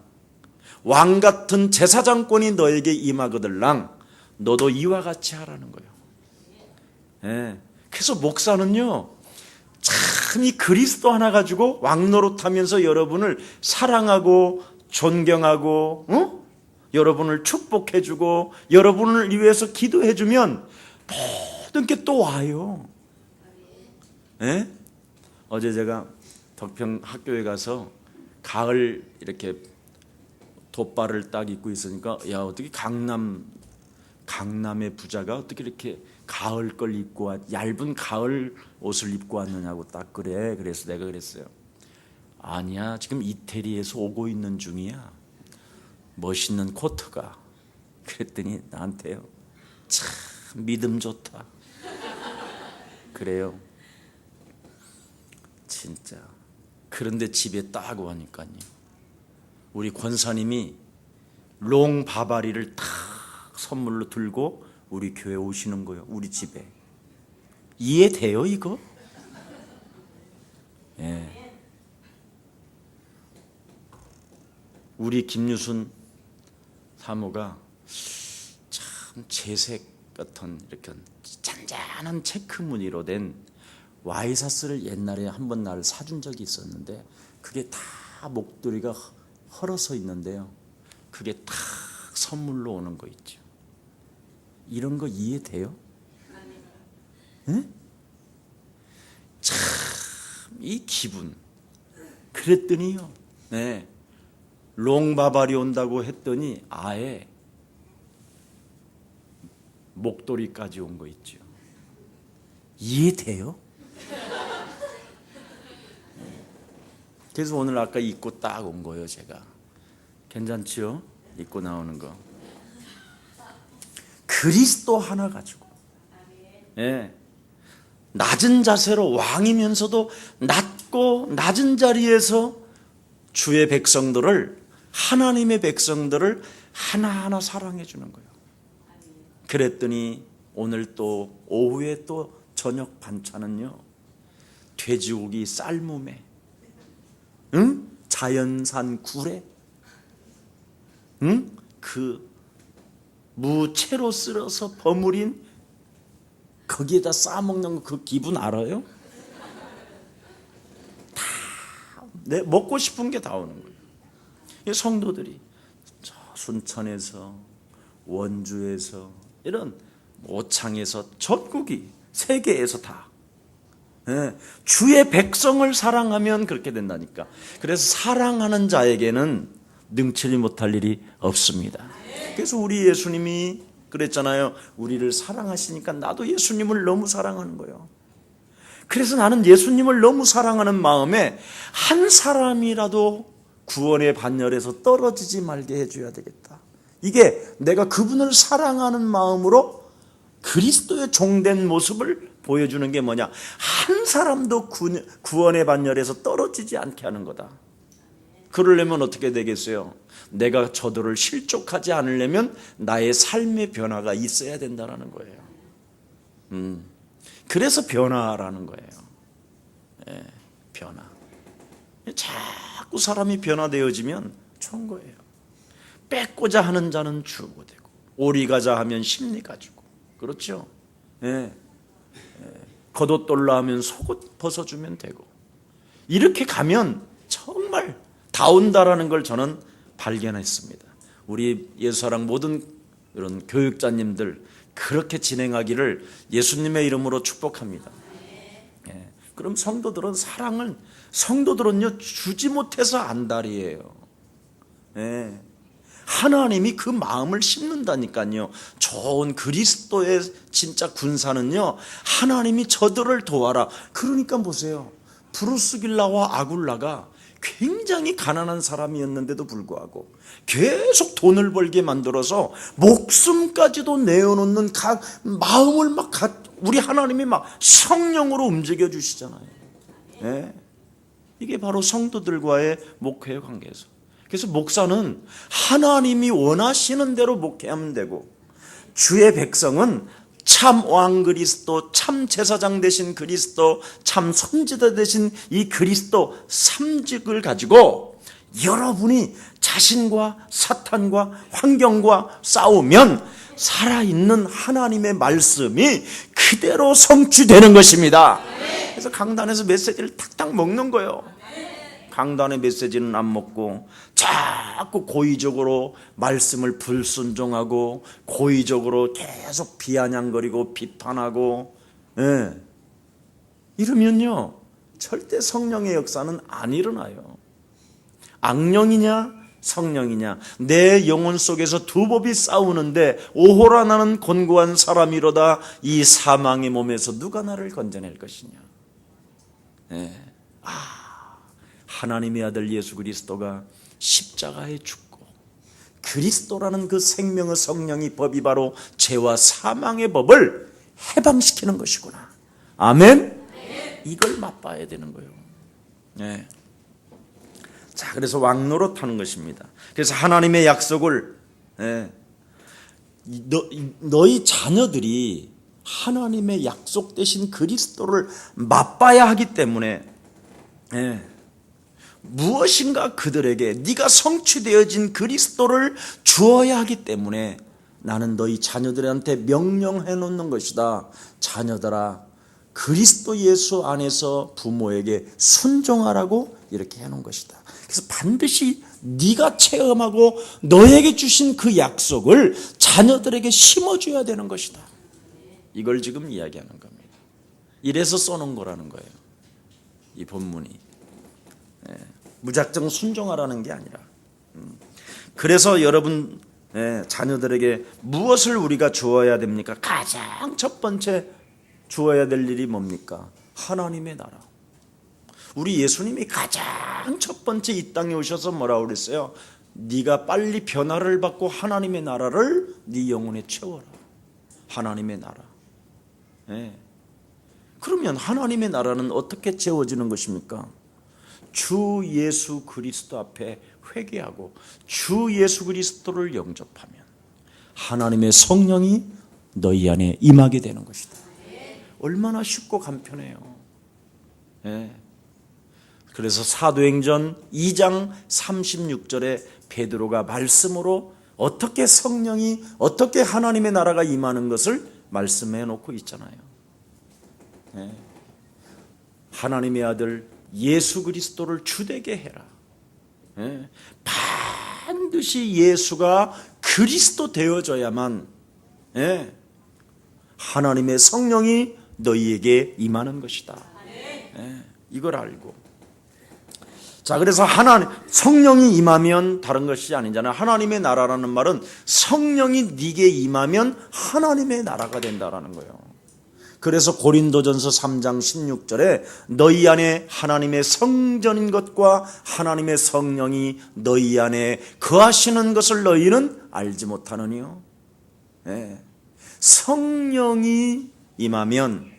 Speaker 1: 왕 같은 제사장권이 너에게 임하거들랑 너도 이와 같이 하라는 거예요. 그래서 목사는요 참 이 그리스도 하나 가지고 왕 노릇하면서 여러분을 사랑하고 존경하고 여러분을 축복해주고 여러분을 위해서 기도해주면 모든 게 또 와요. 어제 제가 덕평 학교에 가서 가을 이렇게 돗바를 딱 입고 있으니까 야 어떻게 강남의 부자가 어떻게 이렇게 가을 걸 입고 얇은 가을 옷을 입고 왔느냐고 딱 그래. 그래서 내가 그랬어요. 아니야 지금 이태리에서 오고 있는 중이야. 멋있는 코트가. 그랬더니 나한테요. 참 믿음 좋다. 그래요. 진짜. 그런데 집에 딱 오니까요. 우리 권사님이 롱 바바리를 탁 선물로 들고 우리 교회 오시는 거예요. 우리 집에. 이해돼요 이거? 우리 김유순 사모가 참 재색 같은 이렇게 잔잔한 체크 무늬로 된 와이셔츠를 옛날에 한번 나를 사준 적이 있었는데 그게 다 목도리가 헐어서 있는데요. 그게 다 선물로 오는 거 있죠. 이런 거 이해돼요? 참 이 기분. 그랬더니요. 롱바바리 온다고 했더니 아예 목도리까지 온 거 있죠. 이해돼요? 그래서 오늘 아까 입고 딱 온 거예요. 제가. 괜찮지요? 입고 나오는 거. 그리스도 하나 가지고 낮은 자세로 왕이면서도 낮고 낮은 자리에서 주의 백성들을 하나님의 백성들을 하나하나 사랑해 주는 거예요. 그랬더니 오늘 또 오후에 또 저녁 반찬은요, 돼지고기 삶음에, 자연산 굴에, 그 무채로 썰어서 버무린 거기에다 싸먹는 그 기분 알아요? 다 먹고 싶은 게 다 오는 거예요. 성도들이 순천에서, 원주에서, 이런 오창에서, 전국이 세계에서 다 주의 백성을 사랑하면 그렇게 된다니까. 그래서 사랑하는 자에게는 능치리 못할 일이 없습니다. 그래서 우리 예수님이 그랬잖아요. 우리를 사랑하시니까 나도 예수님을 너무 사랑하는 거예요. 그래서 나는 예수님을 너무 사랑하는 마음에 한 사람이라도 구원의 반열에서 떨어지지 말게 해줘야 되겠다. 이게 내가 그분을 사랑하는 마음으로 그리스도의 종된 모습을 보여주는 게 뭐냐? 한 사람도 구원의 반열에서 떨어지지 않게 하는 거다. 그러려면 어떻게 되겠어요? 내가 저들을 실족하지 않으려면 나의 삶의 변화가 있어야 된다는 거예요. 그래서 변화라는 거예요. 변화. 자꾸 사람이 변화되어지면 좋은 거예요. 뺏고자 하는 자는 주고 되고, 오리 가자 하면 심리 가지고, 그렇죠? 겉옷돌라 하면 속옷 벗어주면 되고, 이렇게 가면 정말 다 온다라는 걸 저는 발견했습니다. 우리 예수사랑 모든 이런 교육자님들 그렇게 진행하기를 예수님의 이름으로 축복합니다. 그럼 성도들은요 주지 못해서 안달이에요. 하나님이 그 마음을 심는다니까요. 좋은 그리스도의 진짜 군사는요, 하나님이 저들을 도와라. 그러니까 보세요, 브루스길라와 아굴라가 굉장히 가난한 사람이었는데도 불구하고 계속 돈을 벌게 만들어서 목숨까지도 내어놓는 마음을 우리 하나님이 막 성령으로 움직여 주시잖아요. 이게 바로 성도들과의 목회의 관계에서. 그래서 목사는 하나님이 원하시는 대로 목회하면 되고, 주의 백성은 참 왕 그리스도, 참 제사장 되신 그리스도, 참 선지자 되신 이 그리스도 삼직을 가지고 여러분이 자신과 사탄과 환경과 싸우면 살아있는 하나님의 말씀이 그대로 성취되는 것입니다. 그래서 강단에서 메시지를 탁탁 먹는 거예요. 강단의 메시지는 안 먹고 자꾸 고의적으로 말씀을 불순종하고 고의적으로 계속 비아냥거리고 비판하고, 이러면요 절대 성령의 역사는 안 일어나요. 악령이냐 성령이냐, 내 영혼 속에서 두 법이 싸우는데 오호라 나는 곤고한 사람이로다. 이 사망의 몸에서 누가 나를 건져낼 것이냐. 하나님의 아들 예수 그리스도가 십자가에 죽고 그리스도라는 그 생명의 성령이 법이 바로 죄와 사망의 법을 해방시키는 것이구나. 아멘? 이걸 맛봐야 되는 거예요. 자, 그래서 왕노릇하는 것입니다. 그래서 하나님의 약속을, 너희 자녀들이 하나님의 약속 대신 그리스도를 맛봐야 하기 때문에, 무엇인가 그들에게 네가 성취되어진 그리스도를 주어야 하기 때문에 나는 너희 자녀들한테 명령해 놓는 것이다. 자녀들아, 그리스도 예수 안에서 부모에게 순종하라고 이렇게 해놓은 것이다. 그래서 반드시 네가 체험하고 너에게 주신 그 약속을 자녀들에게 심어줘야 되는 것이다. 이걸 지금 이야기하는 겁니다. 이래서 써놓은 거라는 거예요. 이 본문이. 무작정 순종하라는 게 아니라. 그래서 여러분 자녀들에게 무엇을 우리가 주어야 됩니까? 가장 첫 번째 주어야 될 일이 뭡니까? 하나님의 나라. 우리 예수님이 가장 첫 번째 이 땅에 오셔서 뭐라고 그랬어요? 네가 빨리 변화를 받고 하나님의 나라를 네 영혼에 채워라. 하나님의 나라. 그러면 하나님의 나라는 어떻게 채워지는 것입니까? 주 예수 그리스도 앞에 회개하고 주 예수 그리스도를 영접하면 하나님의 성령이 너희 안에 임하게 되는 것이다. 얼마나 쉽고 간편해요. 예. 그래서 사도행전 2장 36절에 베드로가 말씀으로 어떻게 성령이, 어떻게 하나님의 나라가 임하는 것을 말씀해 놓고 있잖아요. 예. 하나님의 아들 예수 그리스도를 주되게 해라. 예. 반드시 예수가 그리스도 되어져야만, 예, 하나님의 성령이 너희에게 임하는 것이다. 예, 이걸 알고. 자, 그래서 하나님 성령이 임하면 다른 것이 아니잖아요. 하나님의 나라라는 말은 성령이 네게 임하면 하나님의 나라가 된다라는 거예요. 그래서 고린도전서 3장 16절에 너희 안에 하나님의 성전인 것과 하나님의 성령이 너희 안에 거하시는 것을 너희는 알지 못하느니요. 네. 성령이 임하면,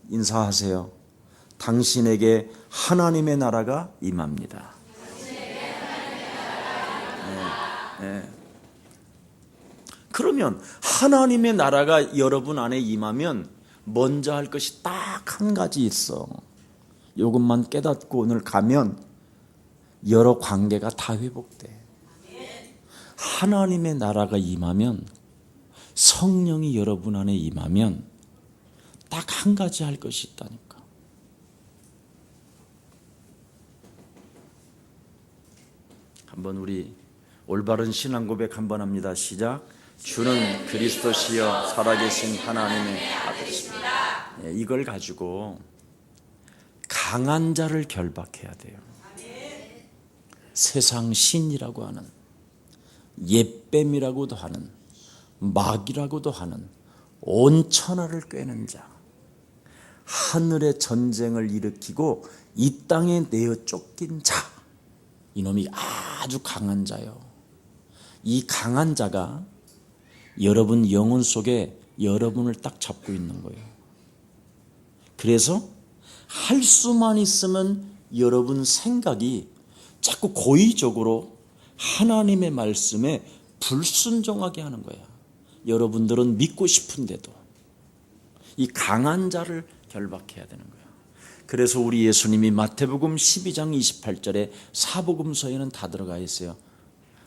Speaker 1: 인사하세요, 당신에게 하나님의 나라가 임합니다. 네. 네. 그러면 하나님의 나라가 여러분 안에 임하면 먼저 할 것이 딱 한 가지 있어. 이것만 깨닫고 오늘 가면 여러 관계가 다 회복돼. 하나님의 나라가 임하면, 성령이 여러분 안에 임하면 딱 한 가지 할 것이 있다니까. 한번 우리 올바른 신앙 고백 한번 합니다. 시작. 주는 그리스도시여 살아계신 하나님의 아들이십니다. 이걸 가지고 강한 자를 결박해야 돼요. 세상 신이라고 하는, 옅뱀이라고도 하는, 마귀라고도 하는 온 천하를 꿰는 자, 하늘의 전쟁을 일으키고 이 땅에 내어 쫓긴 자, 이놈이 아주 강한 자요. 이 강한 자가 여러분 영혼 속에 여러분을 딱 잡고 있는 거예요. 그래서 할 수만 있으면 여러분 생각이 자꾸 고의적으로 하나님의 말씀에 불순종하게 하는 거야. 여러분들은 믿고 싶은데도 이 강한 자를 결박해야 되는 거야. 그래서 우리 예수님이 마태복음 12장 28절에 사복음서에는 다 들어가 있어요.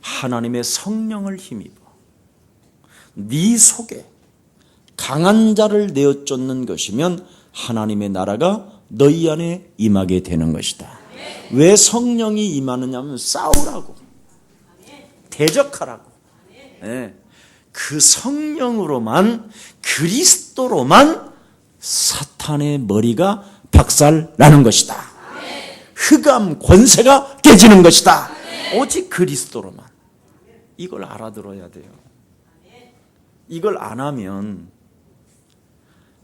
Speaker 1: 하나님의 성령을 힘입어 네 속에 강한 자를 내어 쫓는 것이면 하나님의 나라가 너희 안에 임하게 되는 것이다. 왜 성령이 임하느냐면 싸우라고, 대적하라고. 네. 그 성령으로만, 그리스도로만 사탄의 머리가 박살나는 것이다. 흑암 권세가 깨지는 것이다. 오직 그리스도로만. 이걸 알아들어야 돼요. 이걸 안 하면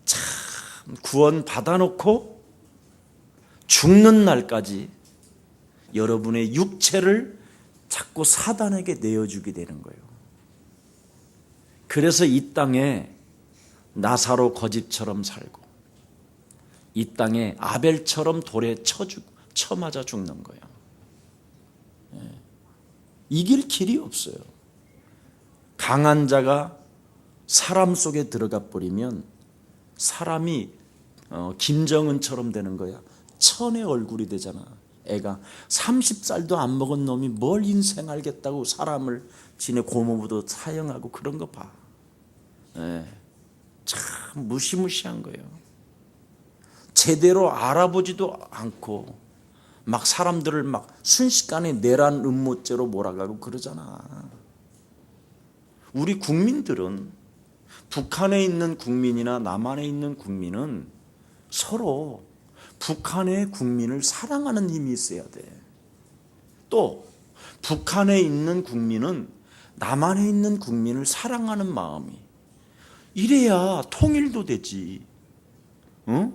Speaker 1: 참 구원 받아놓고 죽는 날까지 여러분의 육체를 자꾸 사단에게 내어주게 되는 거예요. 그래서 이 땅에 나사로 거짓처럼 살고 이 땅에 아벨처럼 돌에 쳐 맞아 죽는 거예요. 이길 길이 없어요. 강한 자가 사람 속에 들어가 버리면 사람이 김정은처럼 되는 거야. 천의 얼굴이 되잖아. 애가 30살도 안 먹은 놈이 뭘 인생 알겠다고 사람을 지네 고모부도 사형하고 그런 거 봐. 참 무시무시한 거예요. 제대로 알아보지도 않고 막 사람들을 막 순식간에 내란 음모죄로 몰아가고 그러잖아. 우리 국민들은, 북한에 있는 국민이나 남한에 있는 국민은 서로 북한의 국민을 사랑하는 힘이 있어야 돼. 또 북한에 있는 국민은 남한에 있는 국민을 사랑하는 마음이, 이래야 통일도 되지. 응?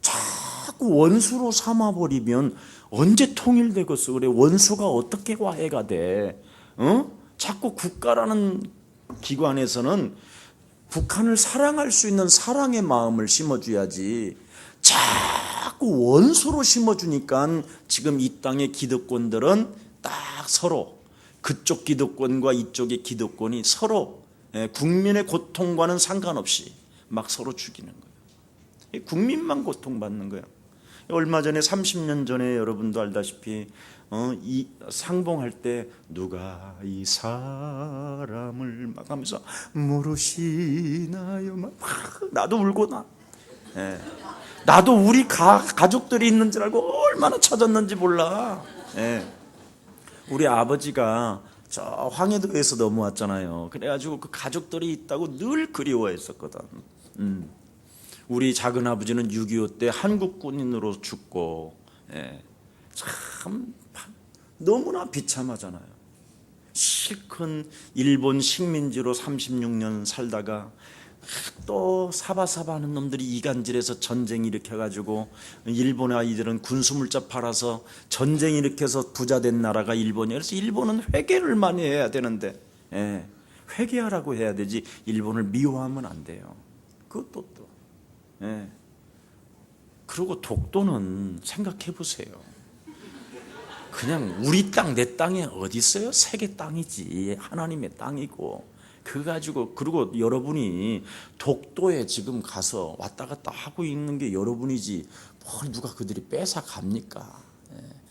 Speaker 1: 자꾸 원수로 삼아버리면 언제 통일되겠어? 그래, 원수가 어떻게 화해가 돼? 응? 자꾸 국가라는 기관에서는 북한을 사랑할 수 있는 사랑의 마음을 심어줘야지. 자꾸 원수로 심어주니까 지금 이 땅의 기득권들은 딱 서로, 그쪽 기득권과 이쪽의 기득권이 서로 국민의 고통과는 상관없이 막 서로 죽이는 거예요. 국민만 고통받는 거예요. 얼마 전에 30년 전에 여러분도 알다시피 이 상봉할 때 누가 이 사람을 막 하면서 모르시나요? 막 나도 울고 예. 나도 우리 가족들이 있는 줄 알고 얼마나 찾았는지 몰라. 예. 우리 아버지가 저 황해도에서 넘어왔잖아요. 그래가지고 그 가족들이 있다고 늘 그리워했었거든. 우리 작은 아버지는 6.25 때 한국 군인으로 죽고, 예. 참 너무나 비참하잖아요. 실컷 일본 식민지로 36년 살다가 또 사바사바 하는 놈들이 이간질해서 전쟁 일으켜가지고 일본 아이들은 군수물자 팔아서 전쟁 일으켜서 부자 된 나라가 일본이에요. 그래서 일본은 회개를 많이 해야 되는데, 예, 회개하라고 해야 되지 일본을 미워하면 안 돼요. 그것도 또, 예. 그리고 독도는 생각해 보세요. 그냥 우리 땅 내 땅에 어디 있어요? 세계 땅이지, 하나님의 땅이고. 그거 가지고, 그리고 여러분이 독도에 지금 가서 왔다 갔다 하고 있는 게 여러분이지 뭘 누가 그들이 뺏어 갑니까?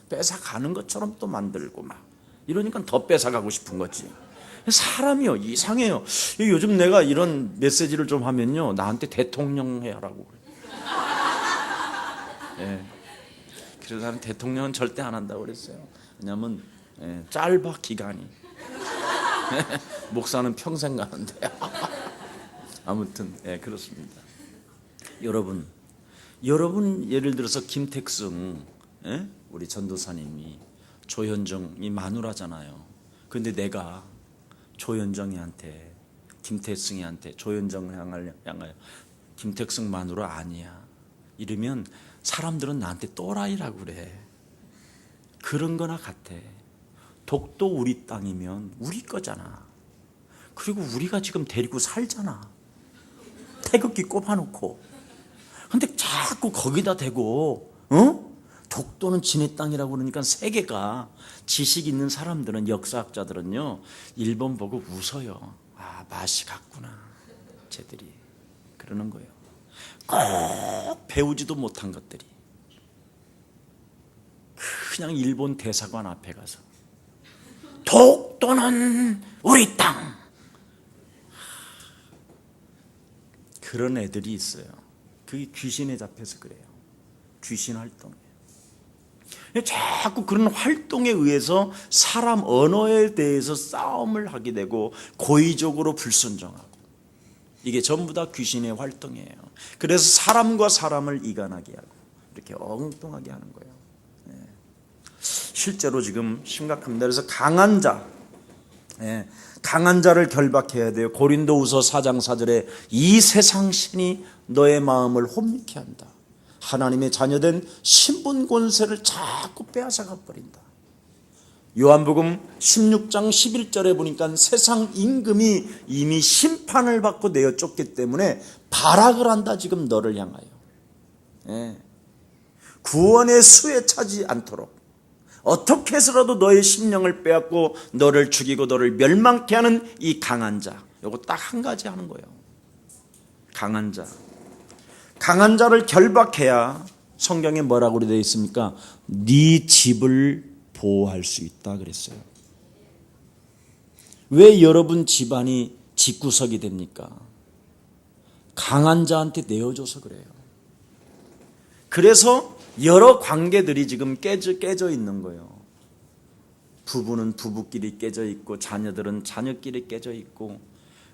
Speaker 1: 뺏어 가는 것처럼 또 만들고 막 이러니까 더 뺏어 가고 싶은 거지. 사람이요 이상해요. 요즘 내가 이런 메시지를 좀 하면요 나한테 대통령 해라고 그래요. 그래서 나는 대통령은 절대 안 한다고 그랬어요. 왜냐하면 짧아 기간이. 목사는 평생 가는데. 아무튼 그렇습니다. 여러분 예를 들어서 김택승, 우리 전도사님이 조현정이 마누라잖아요. 그런데 내가 조현정이한테, 김택승이한테 조현정을 향하여 김택승 마누라 아니야 이러면 사람들은 나한테 또라이라고 그래. 그런 거나 같아. 독도 우리 땅이면 우리 거잖아. 그리고 우리가 지금 데리고 살잖아. 태극기 꼽아놓고. 근데 자꾸 거기다 대고 독도는 지네 땅이라고 그러니까 세계가, 지식 있는 사람들은, 역사학자들은요 일본 보고 웃어요. 아, 맛이 같구나 쟤들이. 그러는 거예요. 꼭 배우지도 못한 것들이 그냥 일본 대사관 앞에 가서 독도는 우리 땅, 그런 애들이 있어요. 그게 귀신에 잡혀서 그래요. 귀신 활동이에요. 자꾸 그런 활동에 의해서 사람 언어에 대해서 싸움을 하게 되고 고의적으로 불순종하고, 이게 전부 다 귀신의 활동이에요. 그래서 사람과 사람을 이간하게 하고 이렇게 엉뚱하게 하는 거예요. 실제로 지금 심각합니다. 그래서 강한 자를 결박해야 돼요. 고린도후서 4장 4절에 이 세상 신이 너의 마음을 혼미케 한다. 하나님의 자녀된 신분 권세를 자꾸 빼앗아가 버린다. 요한복음 16장 11절에 보니까 세상 임금이 이미 심판을 받고 내어 쫓기 때문에 발악을 한다 지금 너를 향하여. 구원의 수에 차지 않도록 어떻게 해서라도 너의 심령을 빼앗고 너를 죽이고 너를 멸망케 하는 이 강한 자, 이거 딱 한 가지 하는 거예요. 강한 자를 결박해야 성경에 뭐라고 되어 있습니까? 네 집을 보호할 수 있다 그랬어요. 왜 여러분 집안이 집구석이 됩니까? 강한 자한테 내어줘서 그래요. 그래서 여러 관계들이 지금 깨져 있는 거예요. 부부는 부부끼리 깨져 있고, 자녀들은 자녀끼리 깨져 있고,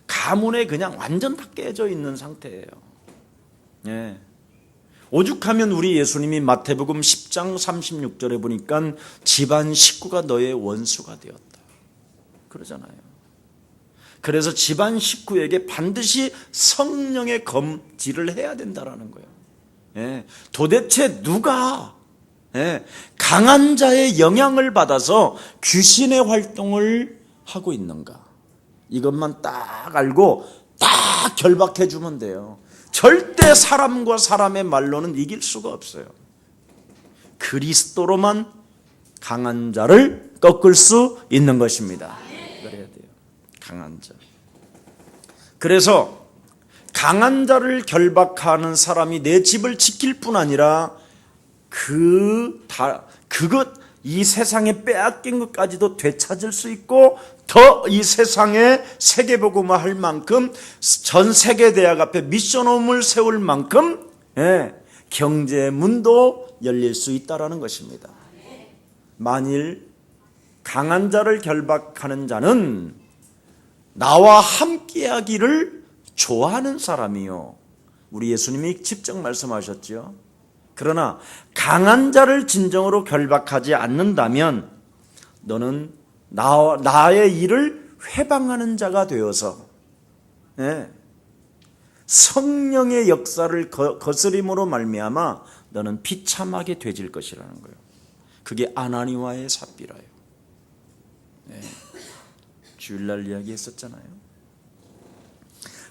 Speaker 1: 가문에 그냥 완전 다 깨져 있는 상태예요. 오죽하면 우리 예수님이 마태복음 10장 36절에 보니까 집안 식구가 너의 원수가 되었다 그러잖아요. 그래서 집안 식구에게 반드시 성령의 검지를 해야 된다라는 거예요. 도대체 누가 강한 자의 영향을 받아서 귀신의 활동을 하고 있는가, 이것만 딱 알고 딱 결박해 주면 돼요. 절대 사람과 사람의 말로는 이길 수가 없어요. 그리스도로만 강한 자를 꺾을 수 있는 것입니다. 그래야 돼요. 강한 자. 그래서 강한 자를 결박하는 사람이 내 집을 지킬 뿐 아니라 이 세상에 빼앗긴 것까지도 되찾을 수 있고 더 이 세상에 세계복음화 할 만큼 전 세계 대학 앞에 미션홈을 세울 만큼 경제의 문도 열릴 수 있다라는 것입니다. 만일 강한 자를 결박하는 자는 나와 함께하기를 좋아하는 사람이요. 우리 예수님이 직접 말씀하셨죠. 그러나 강한 자를 진정으로 결박하지 않는다면 너는 나의 일을 회방하는 자가 되어서 성령의 역사를 거스림으로 말미암아 너는 비참하게 되질 것이라는 거예요. 그게 아나니와의 삽비라예요. 주일날 이야기했었잖아요.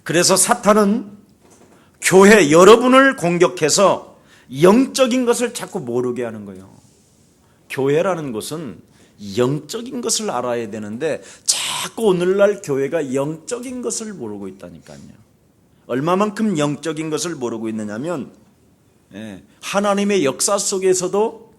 Speaker 1: 그래서 사탄은 교회 여러분을 공격해서 영적인 것을 자꾸 모르게 하는 거예요. 교회라는 것은 영적인 것을 알아야 되는데 자꾸 오늘날 교회가 영적인 것을 모르고 있다니까요. 얼마만큼 영적인 것을 모르고 있느냐면 하나님의 역사 속에서도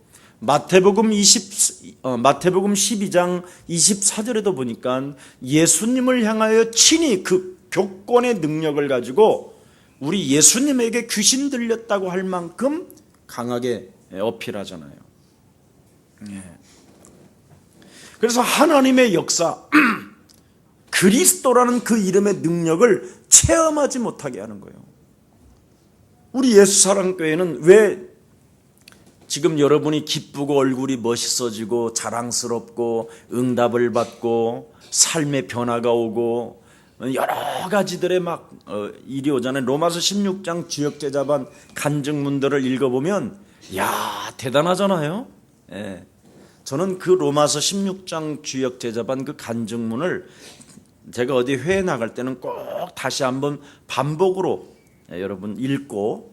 Speaker 1: 마태복음 12장 24절에도 보니까 예수님을 향하여 친히 그 교권의 능력을 가지고 우리 예수님에게 귀신 들렸다고 할 만큼 강하게 어필하잖아요. 그래서 하나님의 역사, 그리스도라는 그 이름의 능력을 체험하지 못하게 하는 거예요. 우리 예수사랑교회는 왜 지금 여러분이 기쁘고 얼굴이 멋있어지고 자랑스럽고 응답을 받고 삶의 변화가 오고 여러 가지들의 막 일이 오잖아요. 로마서 16장 주역제자반 간증문들을 읽어보면 야 대단하잖아요. 저는 그 로마서 16장 주역제자반 그 간증문을 제가 어디 회에 나갈 때는 꼭 다시 한번 반복으로 여러분 읽고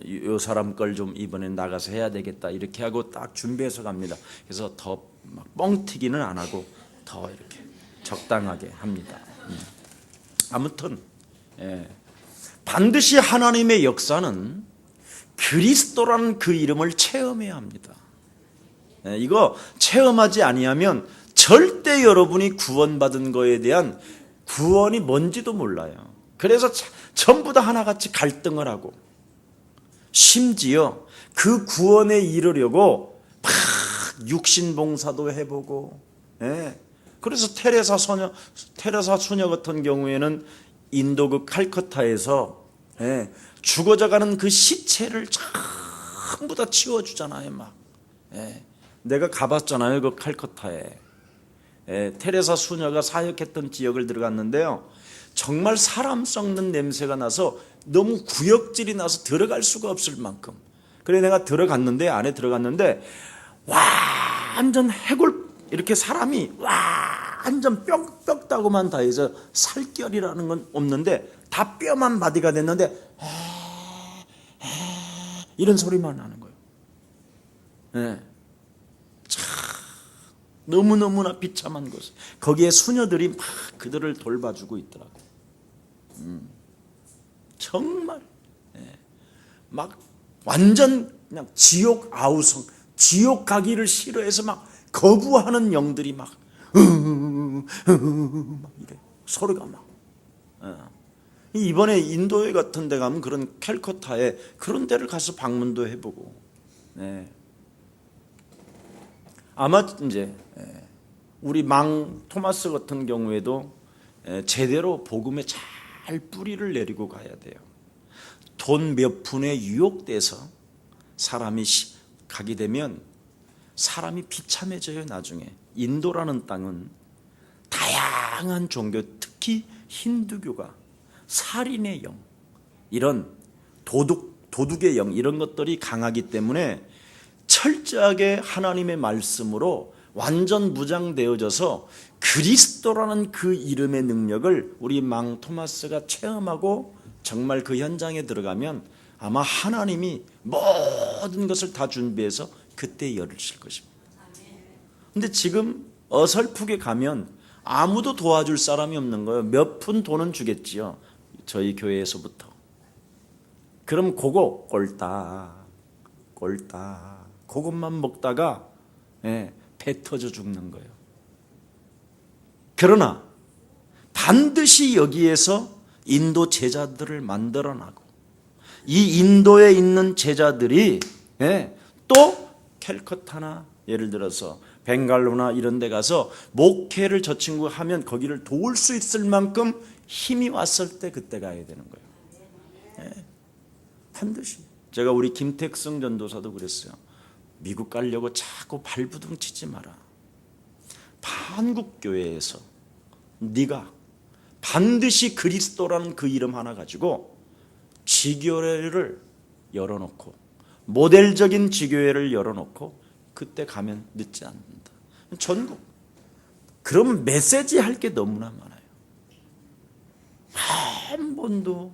Speaker 1: 이 사람 걸 좀 이번엔 나가서 해야 되겠다 이렇게 하고 딱 준비해서 갑니다. 그래서 더 막 뻥튀기는 안 하고 더 이렇게 적당하게 합니다. 아무튼 반드시 하나님의 역사는 그리스도라는 그 이름을 체험해야 합니다. 이거 체험하지 아니하면 절대 여러분이 구원받은 거에 대한 구원이 뭔지도 몰라요. 그래서 전부 다 하나같이 갈등을 하고 심지어 그 구원에 이르려고 막 육신봉사도 해보고 그래서 테레사 수녀 같은 경우에는 인도 그 칼커타에서 죽어져가는 그 시체를 전부 다 치워주잖아요. 막 내가 가봤잖아요. 그 칼커타에 테레사 수녀가 사역했던 지역을 들어갔는데요. 정말 사람 썩는 냄새가 나서 너무 구역질이 나서 들어갈 수가 없을 만큼. 그래 내가 들어갔는데 안에 들어갔는데 완전 해골 이렇게 사람이 완전 뼈다구만 다 해서 살결이라는 건 없는데 다 뼈만 마디가 됐는데 이런 소리만 나는 거예요. 참 너무너무나 비참한 곳. 거기에 수녀들이 막 그들을 돌봐주고 있더라고요. 정말 막 완전 그냥 지옥 아우성, 지옥 가기를 싫어해서 막 거부하는 영들이 막 이래 소리가 막. 이번에 인도에 같은 데 가면 그런 캘커타에 그런 데를 가서 방문도 해보고. 아마 이제 우리 망 토마스 같은 경우에도 제대로 복음에 잘 뿌리를 내리고 가야 돼요. 돈 몇 푼에 유혹돼서 사람이 가게 되면 사람이 비참해져요. 나중에 인도라는 땅은 다양한 종교, 특히 힌두교가 살인의 영, 이런 도둑의 영, 이런 것들이 강하기 때문에 철저하게 하나님의 말씀으로 완전 무장되어져서 그리스도라는 그 이름의 능력을 우리 망 토마스가 체험하고 정말 그 현장에 들어가면 아마 하나님이 모든 것을 다 준비해서 그때 열으실 것입니다. 근데 지금 어설프게 가면 아무도 도와줄 사람이 없는 거예요. 몇 푼 돈은 주겠지요. 저희 교회에서부터. 그럼 그거 꼴딱 그것만 먹다가 배 터져 죽는 거예요. 그러나 반드시 여기에서 인도 제자들을 만들어나고 이 인도에 있는 제자들이 또 캘커타나 예를 들어서 벵갈루나 이런 데 가서 목회를 저 친구가 하면 거기를 도울 수 있을 만큼 힘이 왔을 때 그때 가야 되는 거예요. 반드시. 제가 우리 김택성 전도사도 그랬어요. 미국 가려고 자꾸 발부둥 치지 마라. 한국교회에서 네가 반드시 그리스도라는 그 이름 하나 가지고 지교회를 열어놓고 모델적인 지교회를 열어놓고 그때 가면 늦지 않는다. 전국. 그럼 메시지 할 게 너무나 많아요. 한 번도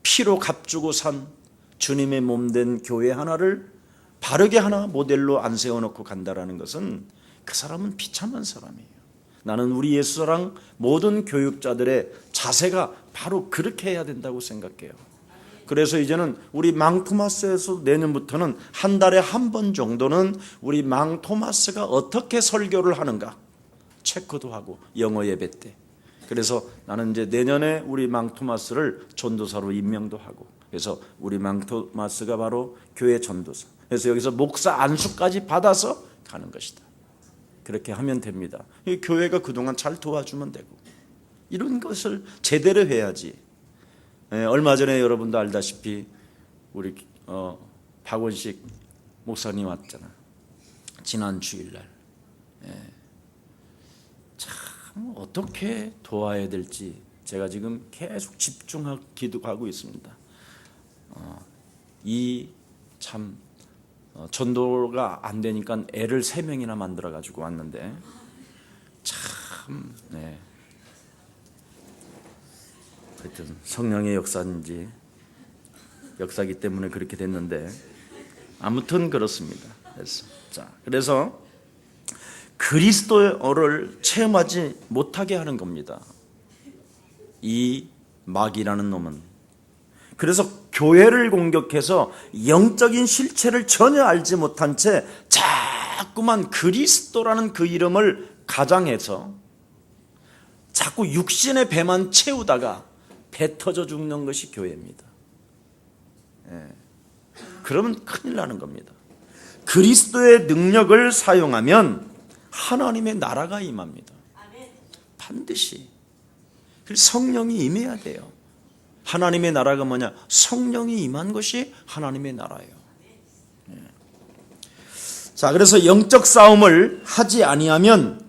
Speaker 1: 피로 값주고 산 주님의 몸된 교회 하나를 바르게 하나 모델로 안 세워놓고 간다라는 것은 그 사람은 비참한 사람이에요. 나는 우리 예수랑 모든 교육자들의 자세가 바로 그렇게 해야 된다고 생각해요. 그래서 이제는 우리 망토마스에서 내년부터는 한 달에 한 번 정도는 우리 망토마스가 어떻게 설교를 하는가 체크도 하고 영어 예배 때. 그래서 나는 이제 내년에 우리 망토마스를 전도사로 임명도 하고, 그래서 우리 망토마스가 바로 교회 전도사. 그래서 여기서 목사 안수까지 받아서 가는 것이다. 그렇게 하면 됩니다. 이 교회가 그동안 잘 도와주면 되고 이런 것을 제대로 해야지. 얼마 전에 여러분도 알다시피 우리 박원식 목사님 왔잖아. 지난 주일날. 참 어떻게 도와야 될지 제가 지금 계속 집중하고 기도하고 있습니다. 이 참 전도가 안 되니까 애를 3명이나 만들어 가지고 왔는데 참 하여튼 성령의 역사인지 역사기 때문에 그렇게 됐는데 아무튼 그렇습니다. 그래서 그리스도를 체험하지 못하게 하는 겁니다. 이 마귀라는 놈은. 그래서 교회를 공격해서 영적인 실체를 전혀 알지 못한 채 자꾸만 그리스도라는 그 이름을 가장해서 자꾸 육신의 배만 채우다가 배 터져 죽는 것이 교회입니다. 그러면 큰일 나는 겁니다. 그리스도의 능력을 사용하면 하나님의 나라가 임합니다. 반드시. 성령이 임해야 돼요. 하나님의 나라가 뭐냐? 성령이 임한 것이 하나님의 나라예요. 자, 그래서 영적 싸움을 하지 아니하면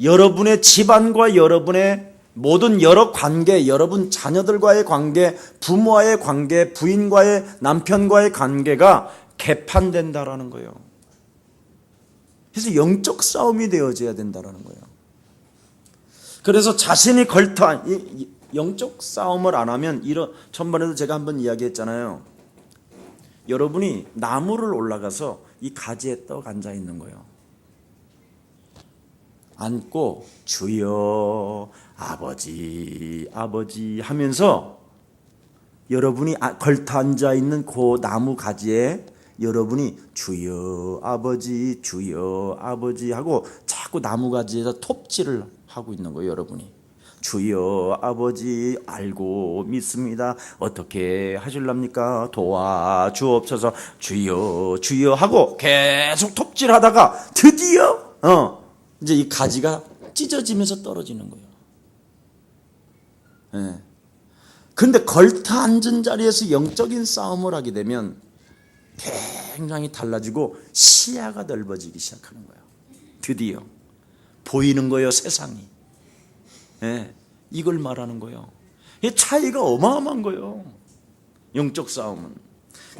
Speaker 1: 여러분의 집안과 여러분의 모든 여러 관계, 여러분 자녀들과의 관계, 부모와의 관계, 부인과의 남편과의 관계가 개판된다라는 거예요. 그래서 영적 싸움이 되어져야 된다라는 거예요. 그래서 자신이 영적 싸움을 안 하면 전번에도 제가 한번 이야기했잖아요. 여러분이 나무를 올라가서 이 가지에 떡 앉아 있는 거예요. 앉고 주여 아버지 아버지 하면서 여러분이 걸터 앉아 있는 그 나무 가지에 여러분이 주여 아버지 하고 자꾸 나무 가지에서 톱질을 하고 있는 거예요. 여러분이 주여 아버지 알고 믿습니다. 어떻게 하실랍니까? 도와주옵소서. 주여 하고 계속 톱질하다가 드디어 이제 이 가지가 찢어지면서 떨어지는 거예요. 그런데 걸터 앉은 자리에서 영적인 싸움을 하게 되면 굉장히 달라지고 시야가 넓어지기 시작하는 거예요. 드디어 보이는 거예요, 세상이. 이걸 말하는 거예요. 이 차이가 어마어마한 거예요. 영적 싸움은.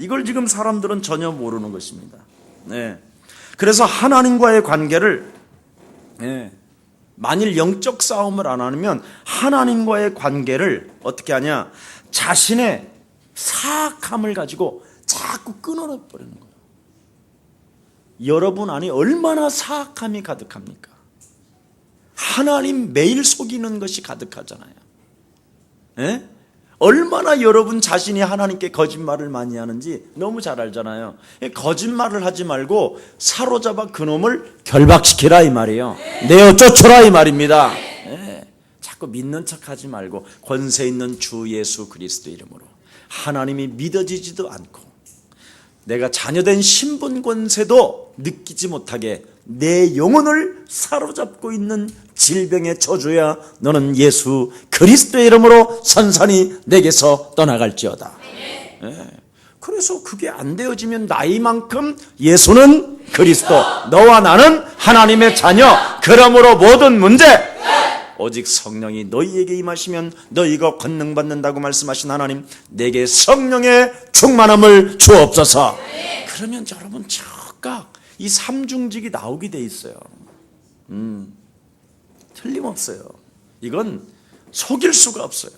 Speaker 1: 이걸 지금 사람들은 전혀 모르는 것입니다. 그래서 하나님과의 관계를 만일 영적 싸움을 안 하면 하나님과의 관계를 어떻게 하냐? 자신의 사악함을 가지고 자꾸 끊어버리는 거예요. 여러분 안에 얼마나 사악함이 가득합니까? 하나님 매일 속이는 것이 가득하잖아요. 예? 얼마나 여러분 자신이 하나님께 거짓말을 많이 하는지 너무 잘 알잖아요. 거짓말을 하지 말고 사로잡아 그놈을 결박시키라 이 말이에요. 내어 쫓아라 이 말입니다. 예. 자꾸 믿는 척하지 말고 권세 있는 주 예수 그리스도 이름으로 하나님이 믿어지지도 않고 내가 자녀된 신분 권세도 느끼지 못하게 내 영혼을 사로잡고 있는 질병의 저주야 너는 예수 그리스도의 이름으로 선산이 내게서 떠나갈지어다. 예. 그래서 그게 안 되어지면 나이만큼 예수는 그리스도 너와 나는 하나님의 자녀 그러므로 모든 문제 오직 성령이 너희에게 임하시면 너희가 권능받는다고 말씀하신 하나님 내게 성령의 충만함을 주옵소서. 그러면 여러분 즉각 이 삼중직이 나오게 돼 있어요. 틀림없어요. 이건 속일 수가 없어요.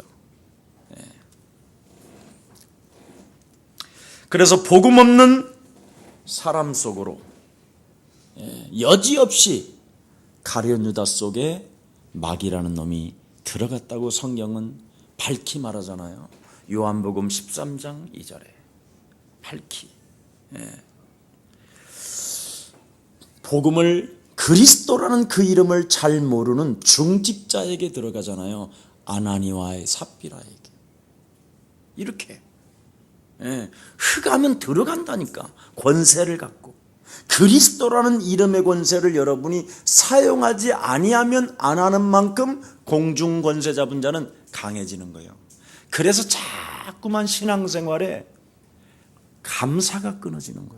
Speaker 1: 그래서 복음 없는 사람 속으로 여지없이 가룟 유다 속에 마귀라는 놈이 들어갔다고 성경은 밝히 말하잖아요. 요한복음 13장 2절에 밝히 복음을 그리스도라는 그 이름을 잘 모르는 중직자에게 들어가잖아요. 아나니와의 삽비라에게 이렇게 흑하면 들어간다니까. 권세를 갖고 그리스도라는 이름의 권세를 여러분이 사용하지 아니하면 안 하는 만큼 공중 권세 잡은 자는 강해지는 거예요. 그래서 자꾸만 신앙생활에 감사가 끊어지는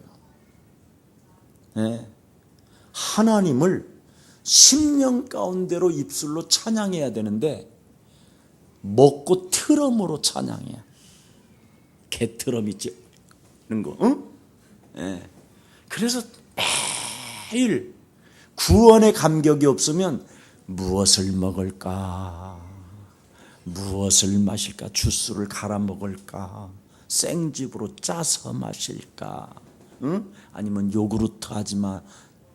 Speaker 1: 거예요. 하나님을 심령 가운데로 입술로 찬양해야 되는데 먹고 트럼으로 찬양해야. 개트럼 있지? 이런 거. 응? 그래서 매일 구원의 감격이 없으면 무엇을 먹을까? 무엇을 마실까? 주스를 갈아 먹을까? 생즙으로 짜서 마실까? 응? 아니면 요구르트 하지마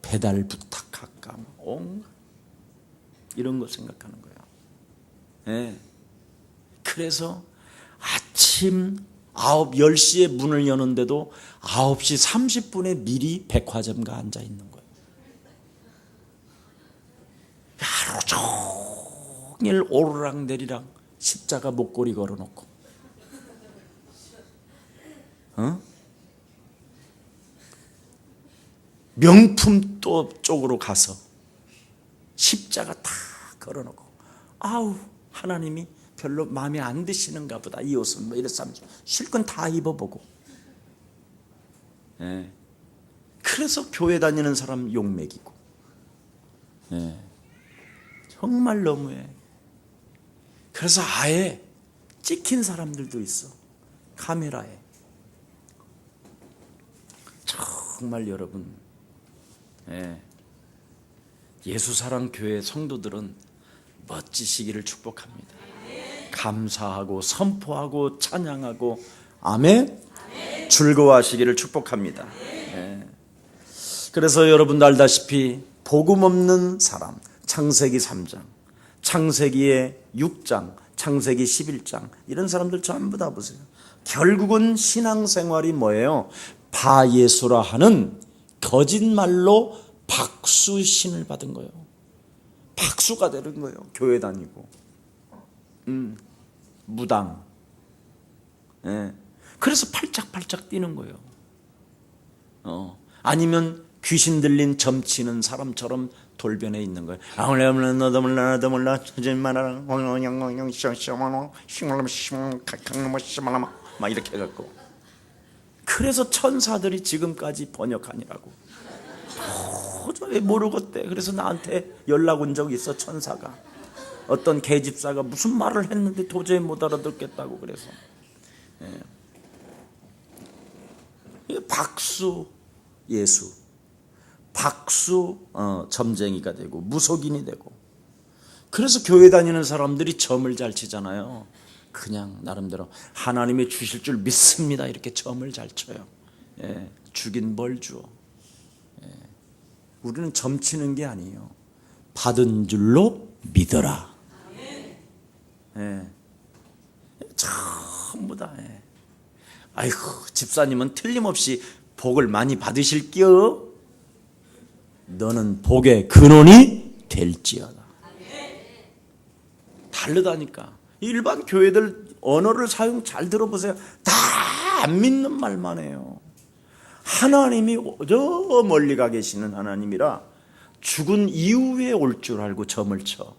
Speaker 1: 배달 부탁할까? 이런 거 생각하는 거예요. 그래서 아침 10시에 문을 여는데도 9시 30분에 미리 백화점가 앉아 있는 거예요. 하루 종일 오르락내리락 십자가 목걸이 걸어놓고 명품 또 쪽으로 가서 십자가 다 걸어놓고 아우 하나님이 별로 마음에 안 드시는가 보다 이 옷은 뭐 이래서 실컷 다 입어보고 그래서 교회 다니는 사람 욕먹이고 정말 너무해. 그래서 아예 찍힌 사람들도 있어. 카메라에. 정말 여러분 예수사랑교회 성도들은 멋지시기를 축복합니다. 감사하고 선포하고 찬양하고 아멘 즐거워하시기를 축복합니다. 그래서 여러분도 알다시피 복음 없는 사람 창세기 3장 창세기의 6장 창세기 11장 이런 사람들 전부 다 보세요. 결국은 신앙생활이 뭐예요? 바예수라 하는 거짓말로 박수신을 받은 거예요. 박수가 되는 거예요. 교회 다니고 무당. 그래서 팔짝팔짝 뛰는 거예요. 아니면 귀신 들린 점치는 사람처럼 돌변해 있는 거예요. 너도 몰라 너도 몰라 거짓말하라 막 이렇게 해갖고. 그래서 천사들이 지금까지 번역하니라고. 도저히 모르겠대. 그래서 나한테 연락 온 적이 있어. 천사가 어떤 계집사가 무슨 말을 했는데 도저히 못 알아듣겠다고. 그래서 박수 예수 박수 점쟁이가 되고 무속인이 되고. 그래서 교회 다니는 사람들이 점을 잘 치잖아요. 그냥 나름대로 하나님이 주실 줄 믿습니다 이렇게 점을 잘 쳐요. 주긴 뭘 줘. 우리는 점 치는 게 아니에요. 받은 줄로 믿어라. 전부 다. 아이고, 집사님은 틀림없이 복을 많이 받으실게요. 너는 복의 근원이 될지어다. 다르다니까. 일반 교회들 언어를 사용 잘 들어보세요. 다 안 믿는 말만 해요. 하나님이 저 멀리 가 계시는 하나님이라 죽은 이후에 올 줄 알고 점을 쳐.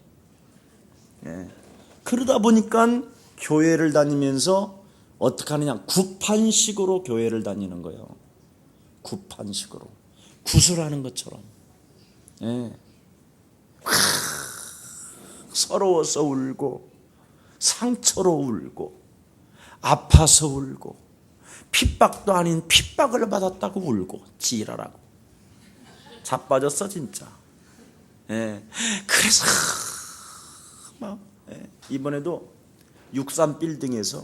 Speaker 1: 그러다 보니까 교회를 다니면서 어떻게 하느냐, 구판식으로 교회를 다니는 거예요. 구판식으로 구슬하는 것처럼. 서러워서 울고, 상처로 울고, 아파서 울고, 핍박도 아닌 핍박을 받았다고 울고 지랄하고 자빠졌어 진짜. 그래서 막 이번에도 63 빌딩에서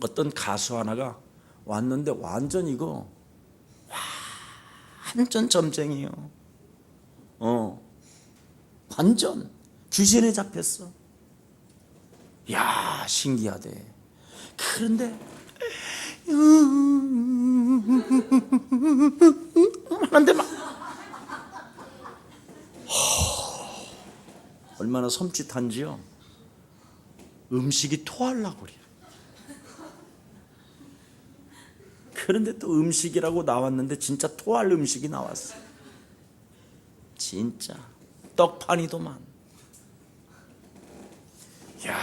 Speaker 1: 어떤 가수 하나가 왔는데 완전 이거 완전 점쟁이에요. 완전 귀신에 잡혔어. 야, 신기하대. 그런데 하는데 막 얼마나 섬찟한지요. 음식이 토하려고 그래요. 그런데 또 음식이라고 나왔는데 진짜 토할 음식이 나왔어. 진짜 떡파니도만. 야,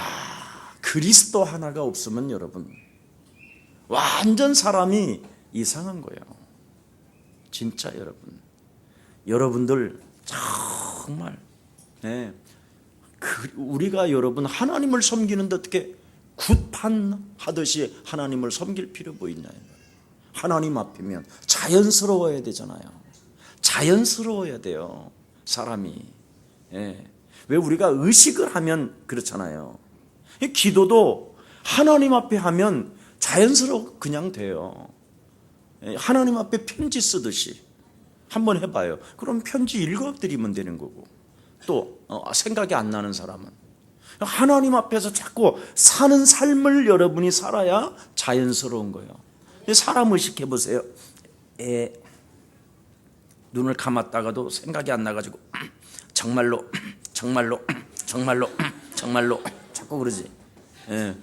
Speaker 1: 그리스도 하나가 없으면 여러분 완전 사람이 이상한 거예요. 진짜 여러분. 여러분들 정말 우리가 여러분 하나님을 섬기는데 어떻게 굿판하듯이 하나님을 섬길 필요 뭐 있나요? 하나님 앞이면 자연스러워야 되잖아요. 자연스러워야 돼요. 사람이. 왜 우리가 의식을 하면 그렇잖아요. 기도도 하나님 앞에 하면 자연스러워 그냥 돼요. 하나님 앞에 편지 쓰듯이 한번 해봐요. 그럼 편지 읽어드리면 되는 거고. 또 생각이 안 나는 사람은 하나님 앞에서 자꾸 사는 삶을 여러분이 살아야 자연스러운 거예요. 사람 의식해 보세요. 눈을 감았다가도 생각이 안 나가지고 정말로 자꾸 그러지.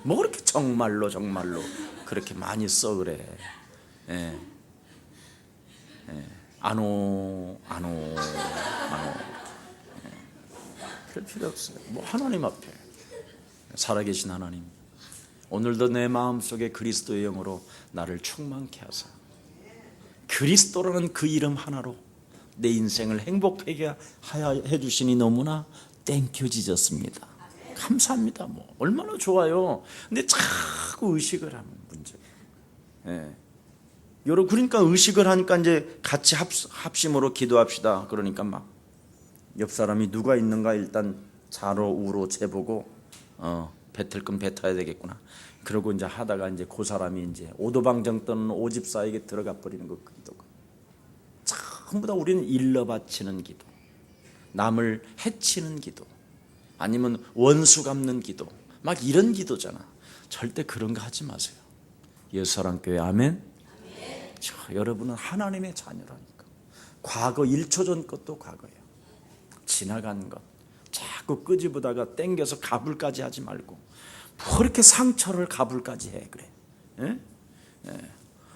Speaker 1: 뭐 그렇게 정말로 그렇게 많이 써 그래. 안오. 그럴 필요 없어요. 뭐 하나님 앞에 살아계신 하나님, 오늘도 내 마음속에 그리스도의 영으로 나를 충만케 하사 그리스도라는 그 이름 하나로 내 인생을 행복하게 해주시니 너무나 땡큐 지졌습니다. 감사합니다. 뭐 얼마나 좋아요. 근데 자꾸 의식을 하면 문제예요. 여러분, 그러니까 의식을 하니까 이제 같이 합심으로 기도합시다. 그러니까 막 옆 사람이 누가 있는가 일단 좌로 우로 재보고 뱉을 건 뱉어야 되겠구나. 그러고 이제 하다가 이제 그 사람이 이제 오도방정 떠는 오집사에게 들어가 버리는 거, 그 기도가 전부 다 우리는 일러 바치는 기도, 남을 해치는 기도, 아니면 원수 갚는 기도, 막 이런 기도잖아. 절대 그런 거 하지 마세요. 예수사랑교회 아멘. 여러분은 하나님의 자녀라니까. 과거 1초 전 것도 과거예요. 지나간 것 자꾸 끄집어다가 땡겨서 가불까지 하지 말고 뭐 그렇게 상처를 가불까지 해 그래.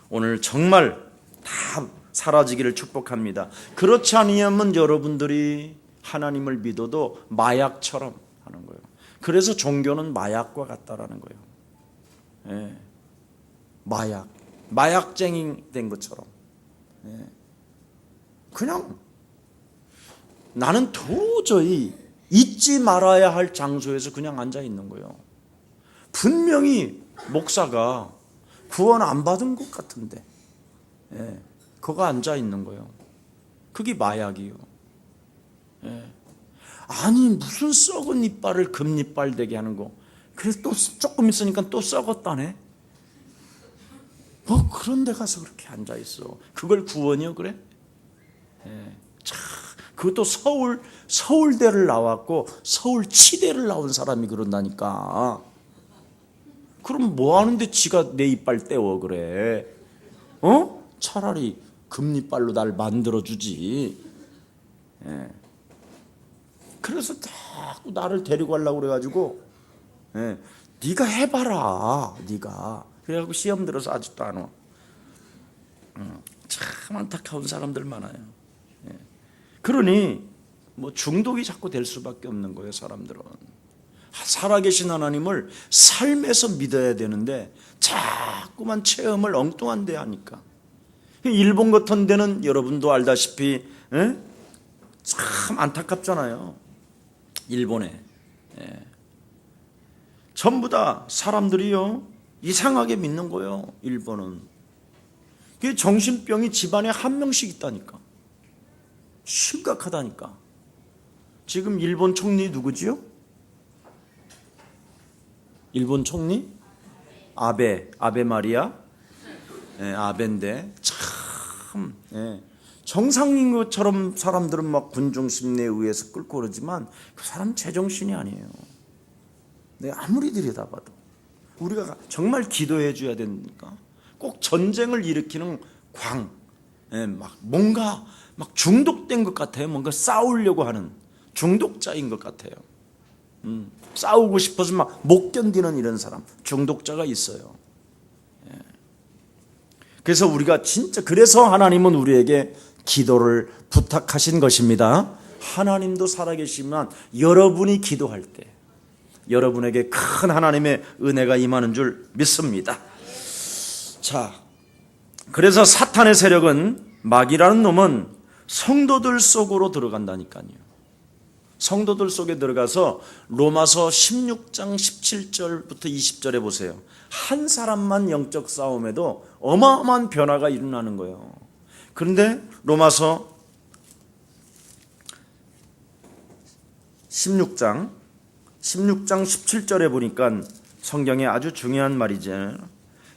Speaker 1: 오늘 정말 다 사라지기를 축복합니다. 그렇지 않으면 여러분들이 하나님을 믿어도 마약처럼 하는 거예요. 그래서 종교는 마약과 같다라는 거예요. 마약쟁이 된 것처럼. 그냥 나는 도저히 잊지 말아야 할 장소에서 그냥 앉아 있는 거예요. 분명히 목사가 구원 안 받은 것 같은데 그거 앉아 있는 거예요. 그게 마약이에요. 아니 무슨 썩은 이빨을 금이빨 되게 하는 거. 그래서 또 조금 있으니까 또 썩었다네. 뭐 그런 데 가서 그렇게 앉아 있어. 그걸 구원이요 그래? 그것도 서울대를 나왔고 서울치대를 나온 사람이 그런다니까. 그럼 뭐 하는데 지가 내 이빨 떼워 그래? 차라리 금리빨로 날 만들어주지. 예. 그래서 자꾸 나를 데리고 가려고 그래가지고, 예. 네가 해봐라, 네가. 그래갖고 시험 들어서 아직도 안 와. 참 안타까운 사람들 많아요. 예. 그러니 뭐 중독이 자꾸 될 수밖에 없는 거예요. 사람들은 살아계신 하나님을 삶에서 믿어야 되는데 자꾸만 체험을 엉뚱한 데 하니까. 일본 같은 데는 여러분도 알다시피, 예? 참 안타깝잖아요. 일본에, 예. 전부 다 사람들이요 이상하게 믿는 거예요. 일본은 정신병이 집안에 한 명씩 있다니까. 심각하다니까. 지금 일본 총리 누구지요? 일본 총리? 아베 말이야. 예, 아베인데 참, 예. 정상인 것처럼 사람들은 막 군중심리에 의해서 끌고 그러지만 그 사람 제정신이 아니에요. 내가 아무리 들여다봐도 우리가 정말 기도해 줘야 되니까. 꼭 전쟁을 일으키는 예, 막 뭔가 막 중독된 것 같아요. 뭔가 싸우려고 하는 중독자인 것 같아요. 싸우고 싶어서 막 못 견디는 이런 사람, 중독자가 있어요. 예. 그래서 우리가 진짜, 그래서 하나님은 우리에게 기도를 부탁하신 것입니다. 하나님도 살아계시지만 여러분이 기도할 때 여러분에게 큰 하나님의 은혜가 임하는 줄 믿습니다. 자, 그래서 사탄의 세력은, 마귀라는 놈은 성도들 속으로 들어간다니까요. 성도들 속에 들어가서 로마서 16장 17절부터 20절에 보세요. 한 사람만 영적 싸움에도 어마어마한 변화가 일어나는 거예요. 그런데 로마서 16장 17절에 보니까 성경에 아주 중요한 말이죠.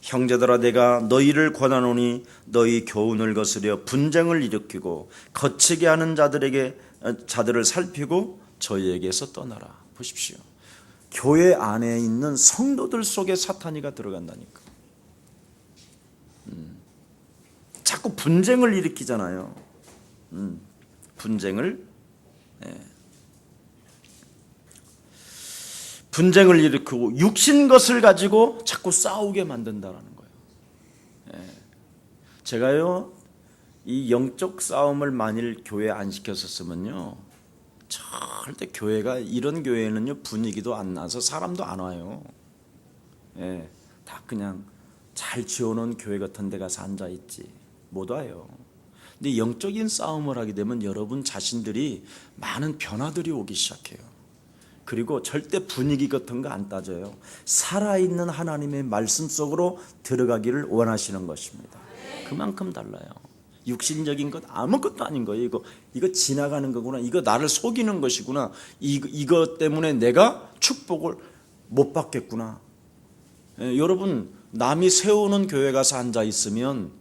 Speaker 1: 형제들아, 내가 너희를 권하노니 너희 교훈을 거스려 분쟁을 일으키고 거치게 하는 자들을 살피고 저희에게서 떠나라. 보십시오. 교회 안에 있는 성도들 속에 사탄이가 들어간다니까. 자꾸 분쟁을 일으키잖아요. 분쟁을 일으키고 육신 것을 가지고 자꾸 싸우게 만든다라는 거예요. 제가요, 이 영적 싸움을 만일 교회에 안 시켰었으면요, 절대 교회가, 이런 교회는요 분위기도 안 나서 사람도 안 와요. 다 그냥 잘 지어놓은 교회 같은 데 가서 앉아있지 못 와요. 근데 영적인 싸움을 하게 되면 여러분 자신들이 많은 변화들이 오기 시작해요. 그리고 절대 분위기 같은 거 안 따져요. 살아있는 하나님의 말씀 속으로 들어가기를 원하시는 것입니다. 그만큼 달라요. 육신적인 것 아무것도 아닌 거예요. 이거 지나가는 거구나. 이거 나를 속이는 것이구나. 이것 때문에 내가 축복을 못 받겠구나. 여러분, 남이 세우는 교회 가서 앉아 있으면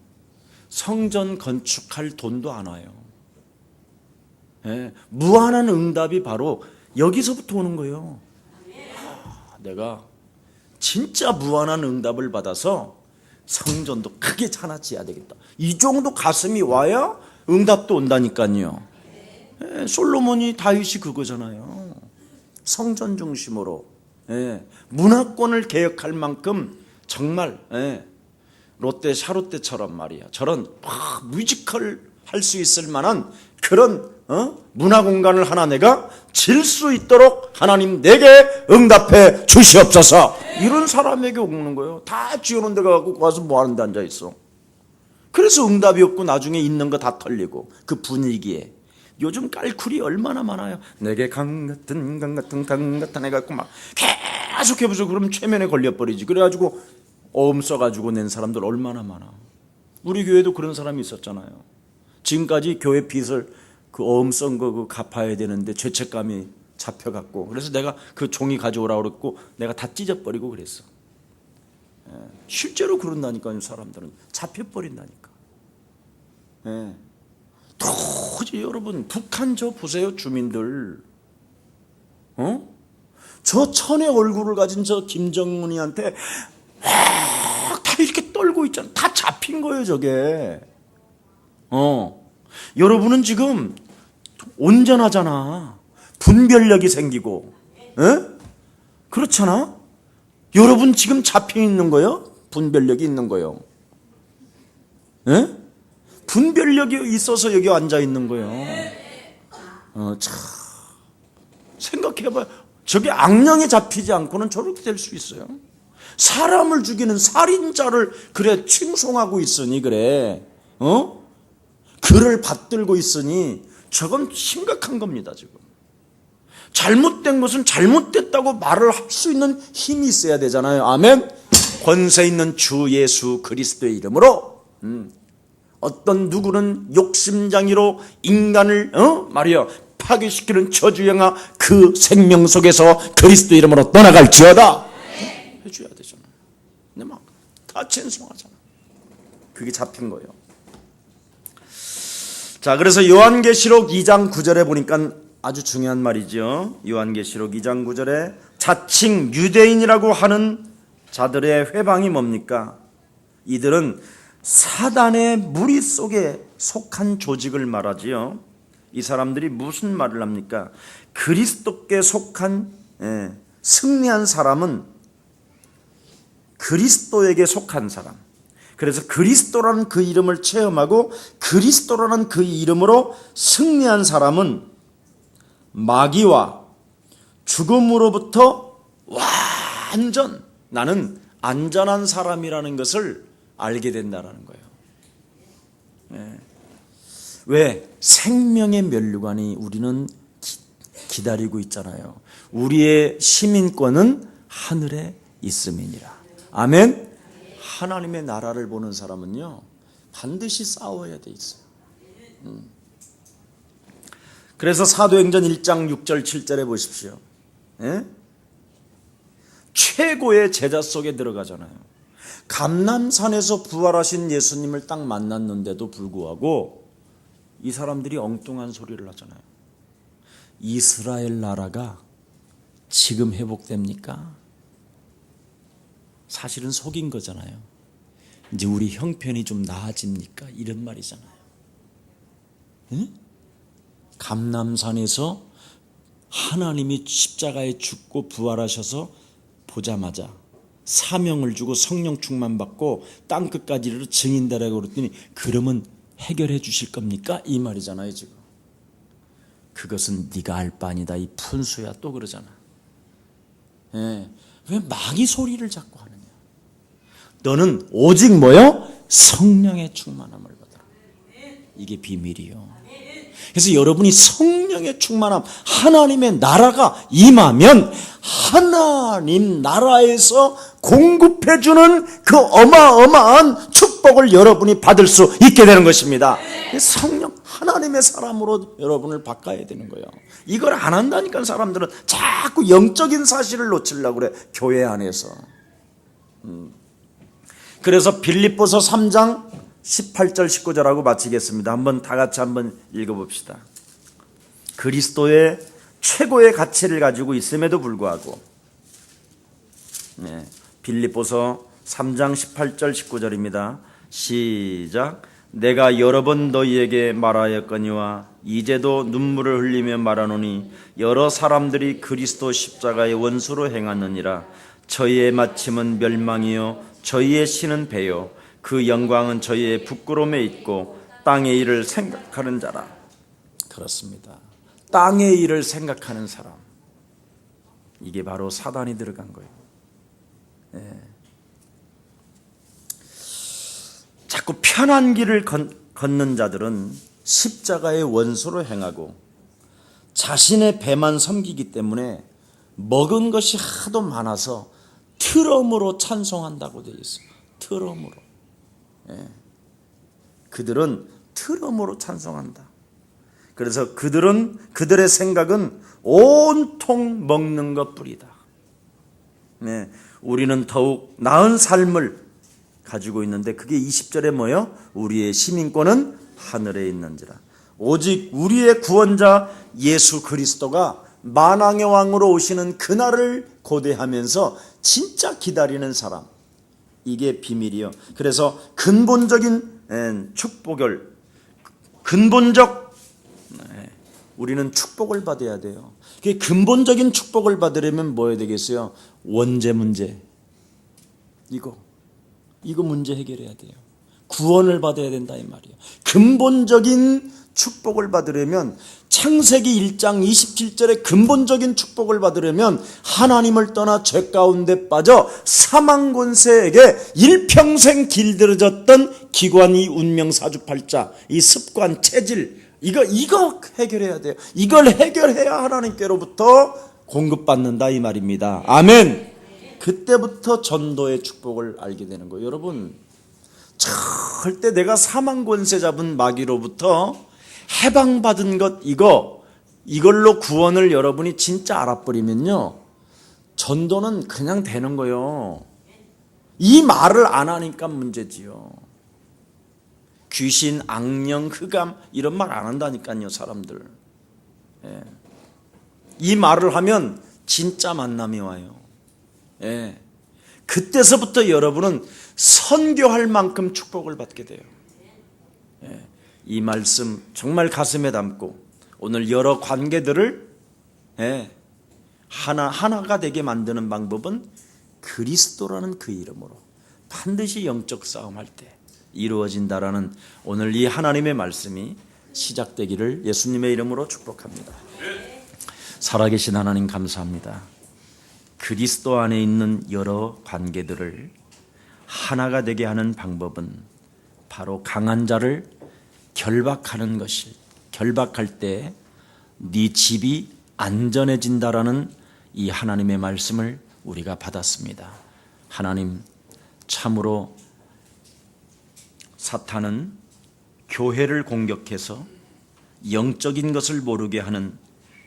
Speaker 1: 성전 건축할 돈도 안 와요. 무한한 응답이 바로 여기서부터 오는 거예요. 내가 진짜 무한한 응답을 받아서 성전도 크게 하나 지어야 되겠다. 이 정도 가슴이 와야 응답도 온다니까요. 솔로몬이, 다윗이 그거잖아요. 성전 중심으로 문화권을 개혁할 만큼 정말 롯데 샤롯데처럼 말이야, 저런 뮤지컬 할 수 있을 만한 그런 문화 공간을 하나 내가 질 수 있도록 하나님 내게 응답해 주시옵소서. 이런 사람에게 오는 거예요. 다 지어놓은 데 가고 가서 뭐 하는데 앉아있어. 그래서 응답이 없고 나중에 있는 거 다 털리고, 그 분위기에. 요즘 깔쿨이 얼마나 많아요. 내게 강 같은 해갖고 막 계속 해보죠. 그러면 최면에 걸려버리지. 그래가지고 어음 써가지고 낸 사람들 얼마나 많아. 우리 교회도 그런 사람이 있었잖아요. 지금까지 교회 빚을 그 어음 쓴 거 갚아야 되는데 죄책감이 잡혀갖고, 그래서 내가 그 종이 가져오라고 그랬고 내가 다 찢어버리고 그랬어. 실제로 그런다니까요. 사람들은 잡혀버린다니까. 도저히 여러분, 북한 저 보세요. 주민들 저 천의 얼굴을 가진 저 김정은이한테 다 이렇게 떨고 있잖아. 다 잡힌 거예요, 저게. 여러분은 지금 온전하잖아. 분별력이 생기고, 그렇잖아. 여러분 지금 잡혀 있는 거요? 분별력이 있는 거요. 분별력이 있어서 여기 앉아 있는 거예요. 참 생각해봐요. 저게 악령에 잡히지 않고는 저렇게 될 수 있어요. 사람을 죽이는 살인자를 그래 칭송하고 있으니 그래, 그를 받들고 있으니 저건 심각한 겁니다. 지금 잘못된 것은 잘못됐다고 말을 할 수 있는 힘이 있어야 되잖아요. 아멘. 권세 있는 주 예수 그리스도의 이름으로 어떤 누구는 욕심장애로 인간을 말이야 파괴시키는 저주영아 그 생명 속에서 그리스도 이름으로 떠나갈지어다 해줘야 되잖아. 근데 막 다 찬송하잖아. 그게 잡힌 거예요. 자, 그래서 요한계시록 2장 9절에 보니까 아주 중요한 말이죠. 요한계시록 2장 9절에 자칭 유대인이라고 하는 자들의 회방이 뭡니까? 이들은 사단의 무리 속에 속한 조직을 말하지요. 이 사람들이 무슨 말을 합니까? 그리스도께 속한 승리한 사람은 그리스도에게 속한 사람. 그래서 그리스도라는 그 이름을 체험하고 그리스도라는 그 이름으로 승리한 사람은 마귀와 죽음으로부터 완전 나는 안전한 사람이라는 것을 알게 된다는 거예요. 왜? 생명의 면류관이 우리는 기다리고 있잖아요. 우리의 시민권은 하늘에 있음이니라. 아멘. 하나님의 나라를 보는 사람은요 반드시 싸워야 돼 있어요. 그래서 사도행전 1장 6절 7절에 보십시오. 최고의 제자 속에 들어가잖아요. 감람산에서 부활하신 예수님을 딱 만났는데도 불구하고 이 사람들이 엉뚱한 소리를 하잖아요. 이스라엘 나라가 지금 회복됩니까? 사실은 속인 거잖아요. 이제 우리 형편이 좀 나아집니까? 이런 말이잖아요. 감람산에서 하나님이 십자가에 죽고 부활하셔서 보자마자 사명을 주고 성령 충만 받고 땅끝까지 이르러 증인되라고 그랬더니 그러면 해결해 주실 겁니까? 이 말이잖아요. 지금 그것은 네가 알 바 아니다 이 푼수야 또 그러잖아. 왜 마귀 소리를 자꾸 하느냐. 너는 오직 뭐요? 성령의 충만함을 받아라. 이게 비밀이요. 그래서 여러분이 성령의 충만함, 하나님의 나라가 임하면 하나님 나라에서 공급해주는 그 어마어마한 축복을 여러분이 받을 수 있게 되는 것입니다. 성령, 하나님의 사람으로 여러분을 바꿔야 되는 거예요. 이걸 안 한다니까 사람들은 자꾸 영적인 사실을 놓치려고 그래. 교회 안에서. 그래서 빌립보서 3장 18절 19절하고 마치겠습니다. 한번 다 같이 한번 읽어봅시다. 그리스도의 최고의 가치를 가지고 있음에도 불구하고 빌립보서 3장 18절 19절입니다. 시작. 내가 여러 번 너희에게 말하였거니와 이제도 눈물을 흘리며 말하노니 여러 사람들이 그리스도 십자가의 원수로 행하느니라. 저희의 마침은 멸망이요 저희의 신은 배요 그 영광은 저희의 부끄러움에 있고 땅의 일을 생각하는 자라. 그렇습니다. 땅의 일을 생각하는 사람, 이게 바로 사단이 들어간 거예요. 자꾸 편한 길을 걷는 자들은 십자가의 원수로 행하고 자신의 배만 섬기기 때문에 먹은 것이 하도 많아서 트럼으로 찬송한다고 되어 있어요. 트럼으로. 그들은 트럼으로 찬송한다. 그래서 그들의 생각은 온통 먹는 것뿐이다. 우리는 더욱 나은 삶을 가지고 있는데 그게 20절에 뭐요? 우리의 시민권은 하늘에 있는지라. 오직 우리의 구원자 예수 그리스도가 만왕의 왕으로 오시는 그날을 고대하면서 진짜 기다리는 사람, 이게 비밀이요. 그래서 근본적인 축복을 우리는 축복을 받아야 돼요. 그 근본적인 축복을 받으려면 뭐 해야 되겠어요? 원죄 문제. 이거 문제 해결해야 돼요. 구원을 받아야 된다 이 말이에요. 근본적인 축복을 받으려면 창세기 1장 27절에 근본적인 축복을 받으려면 하나님을 떠나 죄 가운데 빠져 사망 권세에게 일평생 길들여졌던 기관이 운명 사주팔자 이 습관 체질 이거 해결해야 돼요. 이걸 해결해야 하나님께로부터 공급받는다 이 말입니다. 아멘. 그때부터 전도의 축복을 알게 되는 거예요. 여러분 절대 내가 사망 권세 잡은 마귀로부터 해방받은 것 이걸로 구원을 여러분이 진짜 알아버리면요 전도는 그냥 되는 거예요. 이 말을 안 하니까 문제지요. 귀신, 악령, 흑암 이런 말 안 한다니까요 사람들. 이 말을 하면 진짜 만남이 와요. 그때서부터 여러분은 선교할 만큼 축복을 받게 돼요. 이 말씀 정말 가슴에 담고 오늘 여러 관계들을 하나가 되게 만드는 방법은 그리스도라는 그 이름으로 반드시 영적 싸움할 때 이루어진다라는 오늘 이 하나님의 말씀이 시작되기를 예수님의 이름으로 축복합니다. 살아계신 하나님 감사합니다. 그리스도 안에 있는 여러 관계들을 하나가 되게 하는 방법은 바로 강한 자를 결박하는 것이 결박할 때 네 집이 안전해진다라는 이 하나님의 말씀을 우리가 받았습니다. 하나님 참으로 사탄은 교회를 공격해서 영적인 것을 모르게 하는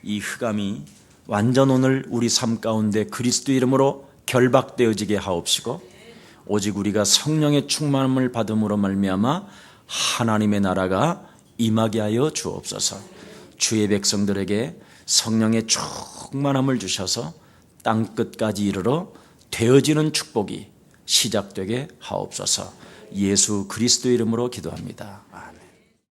Speaker 1: 이 흑암이 완전 오늘 우리 삶 가운데 그리스도 이름으로 결박되어지게 하옵시고 오직 우리가 성령의 충만함을 받음으로 말미암아 하나님의 나라가 임하게 하여 주옵소서. 주의 백성들에게 성령의 충만함을 주셔서 땅끝까지 이르러 되어지는 축복이 시작되게 하옵소서. 예수 그리스도 이름으로 기도합니다.